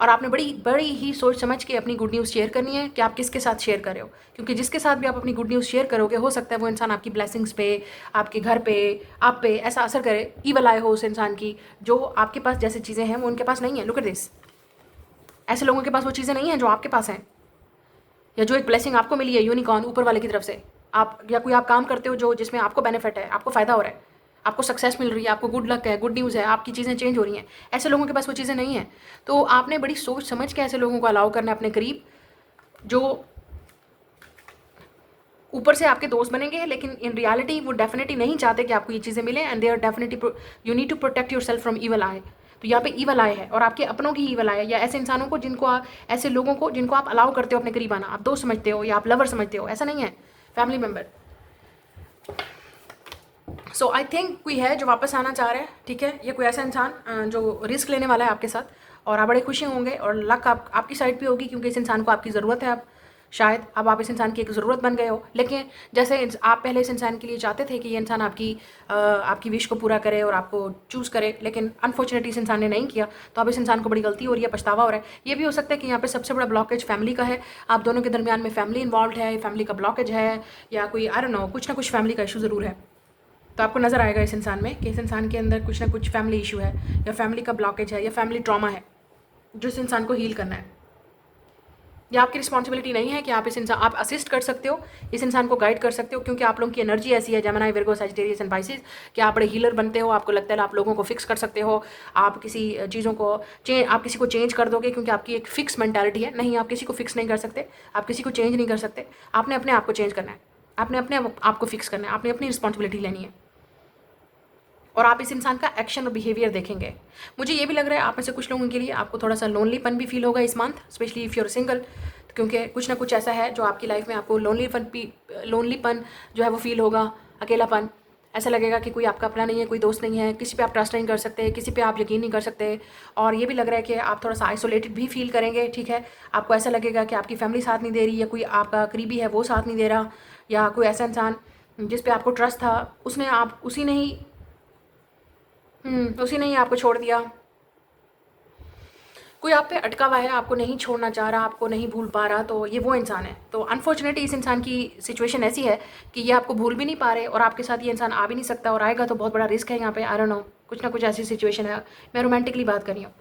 A: और आपने बड़ी बड़ी ही सोच समझ के अपनी गुड न्यूज़ शेयर करनी है कि आप किसके साथ शेयर कर रहे हो, क्योंकि जिसके साथ भी आप अपनी गुड न्यूज़ शेयर करोगे, हो सकता है वो इंसान आपकी ब्लेसिंग्स पे, आपके घर पे, आप पे ऐसा असर करे, ईवल आए हो उस इंसान की, जो आपके पास जैसे चीज़ें हैं वो उनके पास नहीं है। लुक एट दिस, ऐसे लोगों के पास वो चीज़ें नहीं हैं जो आपके पास हैं, या जो एक ब्लेसिंग आपको मिली है यूनिकॉर्न ऊपर वाले की तरफ से, आप या कोई आप काम करते हो जो जिसमें आपको बेनिफिट है, आपको फ़ायदा हो रहा है, आपको सक्सेस मिल रही है, आपको गुड लक है, गुड न्यूज़ है, आपकी चीज़ें चेंज हो रही हैं। ऐसे लोगों के पास वो चीज़ें नहीं हैं। तो आपने बड़ी सोच समझ के ऐसे लोगों को अलाउ करना है अपने करीब, जो ऊपर से आपके दोस्त बनेंगे, लेकिन इन रियलिटी वो डेफिनेटली नहीं चाहते कि आपको ये चीज़ें मिलें, and they are definitely, you need to protect yourself from evil eye. तो यहाँ पे ईवल आए है, और आपके अपनों की ईवल आए, या ऐसे इंसानों को जिनको आप, ऐसे लोगों को जिनको आप अलाउ करते हो अपने करीब आना, आप दोस्त समझते हो या आप लवर समझते हो, ऐसा नहीं है, family member. So I think कोई है जो वापस आना चाह रहा है, ठीक है। ये कोई ऐसा इंसान जो रिस्क लेने वाला है आपके साथ, और आप बड़े खुशी होंगे, और लक आपकी साइड पे होगी, क्योंकि इस इंसान को आपकी ज़रूरत है। अब शायद अब आप इस इंसान की एक ज़रूरत बन गए हो, लेकिन जैसे आप पहले इस इंसान के लिए चाहते थे कि ये इंसान आपकी विश को पूरा करे और आपको चूज़ करे, लेकिन अनफॉर्चुनेटली इस इंसान ने नहीं किया, तो अब इस इंसान को बड़ी गलती हो रही है, पछतावा हो रहा है। ये भी हो सकता है कि यहाँ पे सबसे बड़ा ब्लॉकेज फैमिली का है, आप दोनों के दरमियान में फैमिली इन्वॉल्व है, फैमिली का ब्लॉकेज है, या कोई आई डोंट नो, कुछ ना कुछ फैमिली का इशू ज़रूर है। तो आपको नज़र आएगा इस इंसान में कि इस इंसान के अंदर कुछ ना कुछ फैमिली इशू है, या फैमिली का ब्लॉकेज है, या फैमिली ट्रॉमा है, जो इस इंसान को हील करना है। या आपकी रिस्पॉन्सिबिलिटी नहीं है कि आप आप असिस्ट कर सकते हो, इस इंसान को गाइड कर सकते हो, क्योंकि आप लोगों की एनर्जी ऐसी है, Gemini, Virgo, Sagittarius and Pisces, कि आप बड़े हीलर बनते हो। आपको लगता है आप लोगों को फिक्स कर सकते हो, आप किसी चीज़ों को आप किसी को चेंज कर दोगे, क्योंकि आपकी एक फिक्स मेंटालिटी है। नहीं, आप किसी को फिक्स नहीं कर सकते, आप किसी को चेंज नहीं कर सकते। आपने अपने आप को चेंज करना है, आपने अपने आप को फिक्स करना है, आपने अपनी रिस्पॉन्सिबिलिटी लेनी है, और आप इस इंसान का एक्शन और बिहेवियर देखेंगे। मुझे ये भी लग रहा है आप में से कुछ लोगों के लिए आपको थोड़ा सा लोनलीपन भी फील होगा इस month, specially if you're single, क्योंकि कुछ ना कुछ ऐसा है जो आपकी लाइफ में आपको लोनलीपन जो है वो फील होगा, अकेलापन। ऐसा लगेगा कि कोई आपका अपना नहीं है, कोई दोस्त नहीं है, किसी पे आप ट्रस्ट नहीं कर सकते, किसी पे आप यकीन नहीं कर सकते। और ये भी लग रहा है कि आप थोड़ा सा आइसोलेटेड भी फील करेंगे, ठीक है। आपको ऐसा लगेगा कि आपकी फैमिली साथ नहीं दे रही, या कोई आपका करीबी है वो साथ नहीं दे रहा, या कोई ऐसा इंसान जिस पे आपको ट्रस्ट था उसी ने ही आपको छोड़ दिया। कोई आप पे अटका हुआ है, आपको नहीं छोड़ना चाह रहा, आपको नहीं भूल पा रहा, तो ये वो इंसान है। तो अनफॉर्चुनेटली इस इंसान की सिचुएशन ऐसी है कि ये आपको भूल भी नहीं पा रहे, और आपके साथ ये इंसान आ भी नहीं सकता, और आएगा तो बहुत बड़ा रिस्क है यहाँ पे। आई डोंट नो, कुछ ना कुछ ऐसी सिचुएशन है। मैं रोमांटिकली बात कर रही हूँ,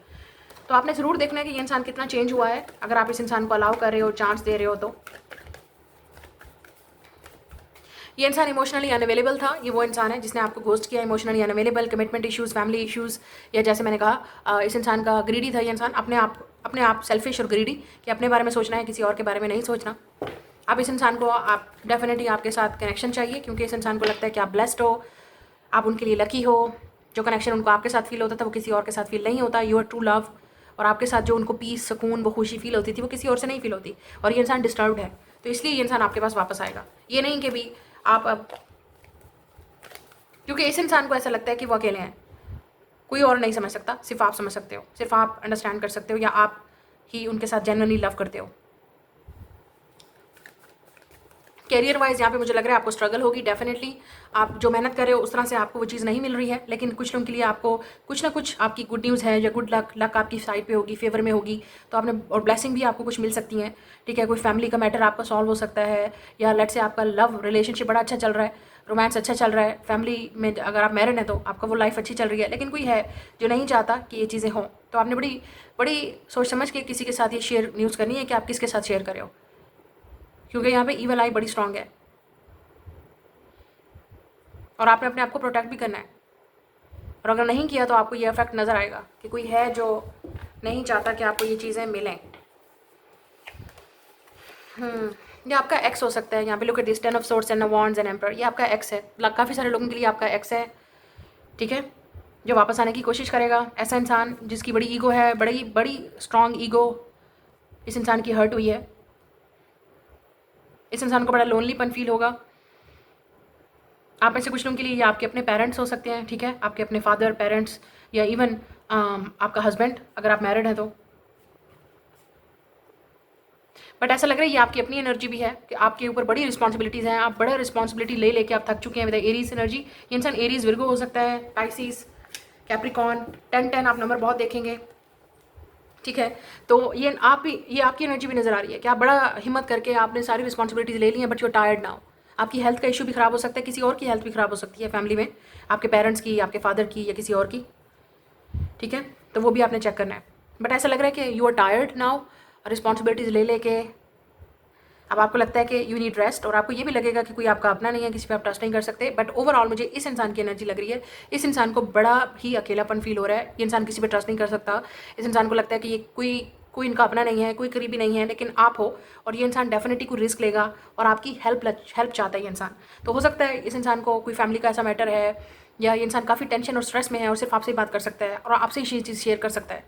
A: तो आपने ज़रूर देखना है कि ये इंसान कितना चेंज हुआ है, अगर आप इस इंसान को अलाउ कर रहे हो, चांस दे रहे हो। तो ये इंसान इमोशनली अनअवेलेबल था, ये वो इंसान है जिसने आपको घोस्ट किया, emotionally unavailable, commitment issues, family issues, या जैसे मैंने कहा इस इंसान का ग्रीडी था। ये इंसान अपने आप सेल्फिश और ग्रीडी, कि अपने बारे में सोचना है, किसी और के बारे में नहीं सोचना। अब इस इंसान को आप डेफिनेटली आपके साथ कनेक्शन चाहिए, क्योंकि इस इंसान को लगता है कि आप ब्लेस्ड हो, आप उनके लिए लकी हो। जो कनेक्शन उनको आपके साथ फील होता था वो किसी और के साथ फील नहीं होता। यू आर ट्रू लव, और आपके साथ जो उनको पीस, सुकून, वो खुशी फील होती थी, वो किसी और से नहीं फील होती। और ये इंसान डिस्टर्ब्ड है, तो इसलिए ये इंसान आपके पास वापस आएगा। ये नहीं कि भी आप अब, क्योंकि इस इंसान को ऐसा लगता है कि वो अकेले हैं, कोई और नहीं समझ सकता, सिर्फ आप समझ सकते हो, सिर्फ आप अंडरस्टैंड कर सकते हो, या आप ही उनके साथ जेन्युइनली लव करते हो। कैरियर वाइज यहाँ पे मुझे लग रहा है आपको स्ट्रगल होगी डेफिनेटली। आप जो मेहनत कर रहे हो उस तरह से आपको वो चीज़ नहीं मिल रही है, लेकिन कुछ लोगों के लिए आपको कुछ ना कुछ आपकी गुड न्यूज़ है, या गुड लक आपकी साइड पे होगी, फेवर में होगी। तो आपने, और ब्लेसिंग भी आपको कुछ मिल सकती हैं, ठीक है। कोई फैमिली का मैटर आपका सॉल्व हो सकता है, या लेट से आपका लव रिलेशनशिप बड़ा अच्छा चल रहा है, रोमांस अच्छा चल रहा है, फैमिली में अगर आप मैरिड हैं तो आपका वो लाइफ अच्छी चल रही है। लेकिन कोई है जो नहीं चाहता कि ये चीज़ें हों, तो आपने बड़ी बड़ी सोच समझ के किसी के साथ ये शेयर न्यूज़ करनी है कि आप किसके साथ शेयर कर रहे हो, क्योंकि यहाँ पे ईवल आई बड़ी स्ट्रांग है, और आपने अपने आप को प्रोटेक्ट भी करना है। और अगर नहीं किया तो आपको ये इफेक्ट नज़र आएगा कि कोई है जो नहीं चाहता कि आपको ये चीज़ें मिलें। ये आपका एक्स हो सकता है। यहाँ पे look at this, 10 of swords and wands and emperor, ये आपका एक्स है। काफ़ी सारे लोगों के लिए आपका एक्स है, ठीक है, जो वापस आने की कोशिश करेगा। ऐसा इंसान जिसकी बड़ी ईगो है, बड़ी बड़ी स्ट्रॉन्ग ईगो इस इंसान की हर्ट हुई है। इस इंसान को बड़ा लोनलीपन फील होगा, आप में से कुछ लोगों के लिए ये आपके अपने पेरेंट्स हो सकते हैं, ठीक है, आपके अपने फादर, पेरेंट्स, या इवन आपका हस्बैंड अगर आप मैरिड हैं तो। बट ऐसा लग रहा है ये आपकी अपनी एनर्जी भी है कि आपके ऊपर बड़ी रिस्पॉन्सिबिलिटीज़ हैं, आप बड़ा रिस्पॉन्सिबिलिटी ले लेके आप थक चुके हैं विद एरीज एनर्जी। ये इंसान एरीज विर्गो हो सकता है, पाइसिस, कैप्रिकॉन, 10-10 आप नंबर बहुत देखेंगे, ठीक है। तो ये आपकी एनर्जी भी नज़र आ रही है कि आप बड़ा हिम्मत करके आपने सारी रिस्पॉन्सिबिलिटीज़ ले ली हैं, बट यू टायर्ड ना हो। आपकी हेल्थ का इशू भी ख़राब हो सकता है, किसी और की हेल्थ भी ख़राब हो सकती है फैमिली में, आपके पेरेंट्स की, आपके फादर की, या किसी और की, ठीक है। तो वो भी आपने चेक करना है। बट ऐसा लग रहा है कि you are tired now, responsibilities ले लेके अब आपको लगता है कि यू नीड रेस्ट, और आपको ये भी लगेगा कि कोई आपका अपना नहीं है, किसी पे आप ट्रस्ट नहीं कर सकते। बट ओवरऑल मुझे इस इंसान की एनर्जी लग रही है, इस इंसान को बड़ा ही अकेलापन फील हो रहा है। ये इंसान किसी पे ट्रस्ट नहीं कर सकता। इस इंसान को लगता है कि ये कोई कोई इनका अपना नहीं है, कोई करीबी नहीं है, लेकिन आप हो, और ये इंसान डेफिनेटली कोई रिस्क लेगा और आपकी हेल्प चाहता है ये इंसान। तो हो सकता है इस इंसान को कोई फैमिली का ऐसा मैटर है, या ये इंसान काफ़ी टेंशन और स्ट्रेस में है और सिर्फ आपसे ही बात कर सकता है और आपसे ही चीज़ शेयर कर सकता है।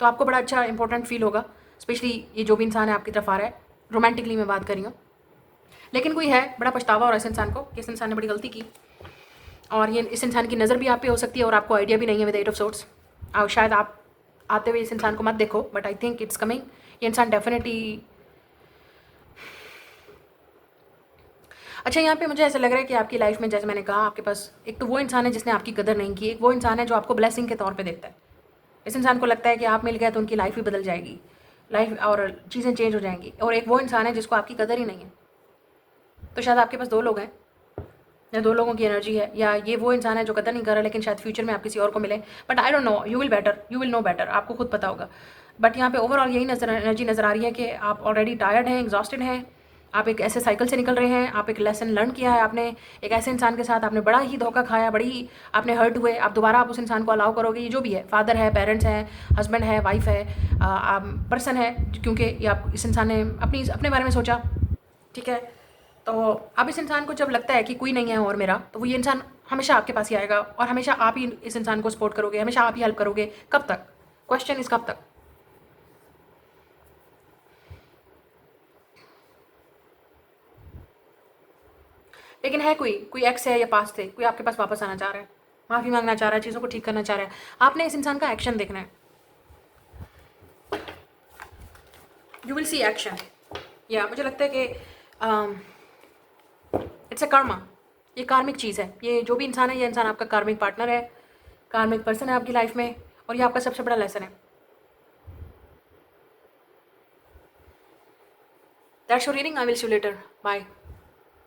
A: तो आपको बड़ा अच्छा इंपॉर्टेंट फील होगा, स्पेशली ये जो भी इंसान है आपकी तरफ आ रहा है, रोमांटिकली मैं बात कर रही हूँ। लेकिन कोई है, बड़ा पछतावा हो रहा है इस इंसान को कि इस इंसान ने बड़ी गलती की, और ये इस इंसान की नज़र भी आप पे हो सकती है और आपको आइडिया भी नहीं है विद 8 ऑफ सोर्ट्स। और शायद आप आते हुए इस इंसान को मत देखो, but I think it's coming. ये इंसान डेफिनेटली, अच्छा यहाँ पे मुझे ऐसा लग रहा है कि आपकी लाइफ में, जैसे मैंने कहा, आपके पास एक तो वो इंसान है जिसने आपकी कदर नहीं की, एक वो इंसान है जो आपको ब्लेसिंग के तौर पे देखता है। इस इंसान को लगता है कि आप मिल गए तो उनकी लाइफ ही बदल जाएगी, लाइफ और चीज़ें चेंज हो जाएंगी। और एक वो इंसान है जिसको आपकी कदर ही नहीं है। तो शायद आपके पास दो लोग हैं, या दो लोगों की एनर्जी है, या ये वो इंसान है जो कदर नहीं कर रहा, लेकिन शायद फ्यूचर में आप किसी और को मिले। But I don't know, you will know better, आपको खुद पता होगा। बट यहाँ पे ओवरऑल यही एनर्जी नज़र आ रही है कि आप ऑलरेडी टायर्ड हैं, एग्जॉस्टेड हैं, आप एक ऐसे साइकिल से निकल रहे हैं, आप एक लेसन लर्न किया है आपने, एक ऐसे इंसान के साथ आपने बड़ा ही धोखा खाया, बड़ी ही आपने हर्ट हुए। आप दोबारा आप उस इंसान को अलाउ करोगे, ये जो भी है, फादर है, पेरेंट्स हैं, हस्बैंड है, वाइफ है, पर्सन है, क्योंकि ये आप इस इंसान ने अपने बारे में सोचा, ठीक है। तो अब इस इंसान को जब लगता है कि कोई नहीं है और मेरा, तो वो ये इंसान हमेशा आपके पास ही आएगा, और हमेशा आप ही इस इंसान को सपोर्ट करोगे, हमेशा आप ही हेल्प करोगे। कब तक? क्वेश्चन इज कब तक। लेकिन है कोई एक्स है या पास थे, कोई आपके पास वापस आना चाह रहा है, माफ़ी मांगना चाह रहा है, चीज़ों को ठीक करना चाह रहा है। आपने इस इंसान का एक्शन देखना है, यू विल सी एक्शन। या मुझे लगता है कि इट्स अ कर्मा, ये कार्मिक चीज़ है। ये जो भी इंसान है, ये इंसान आपका कार्मिक पार्टनर है, कार्मिक पर्सन है आपकी लाइफ में, और ये आपका सबसे बड़ा लेसन है। That's your reading, I will see you later, bye.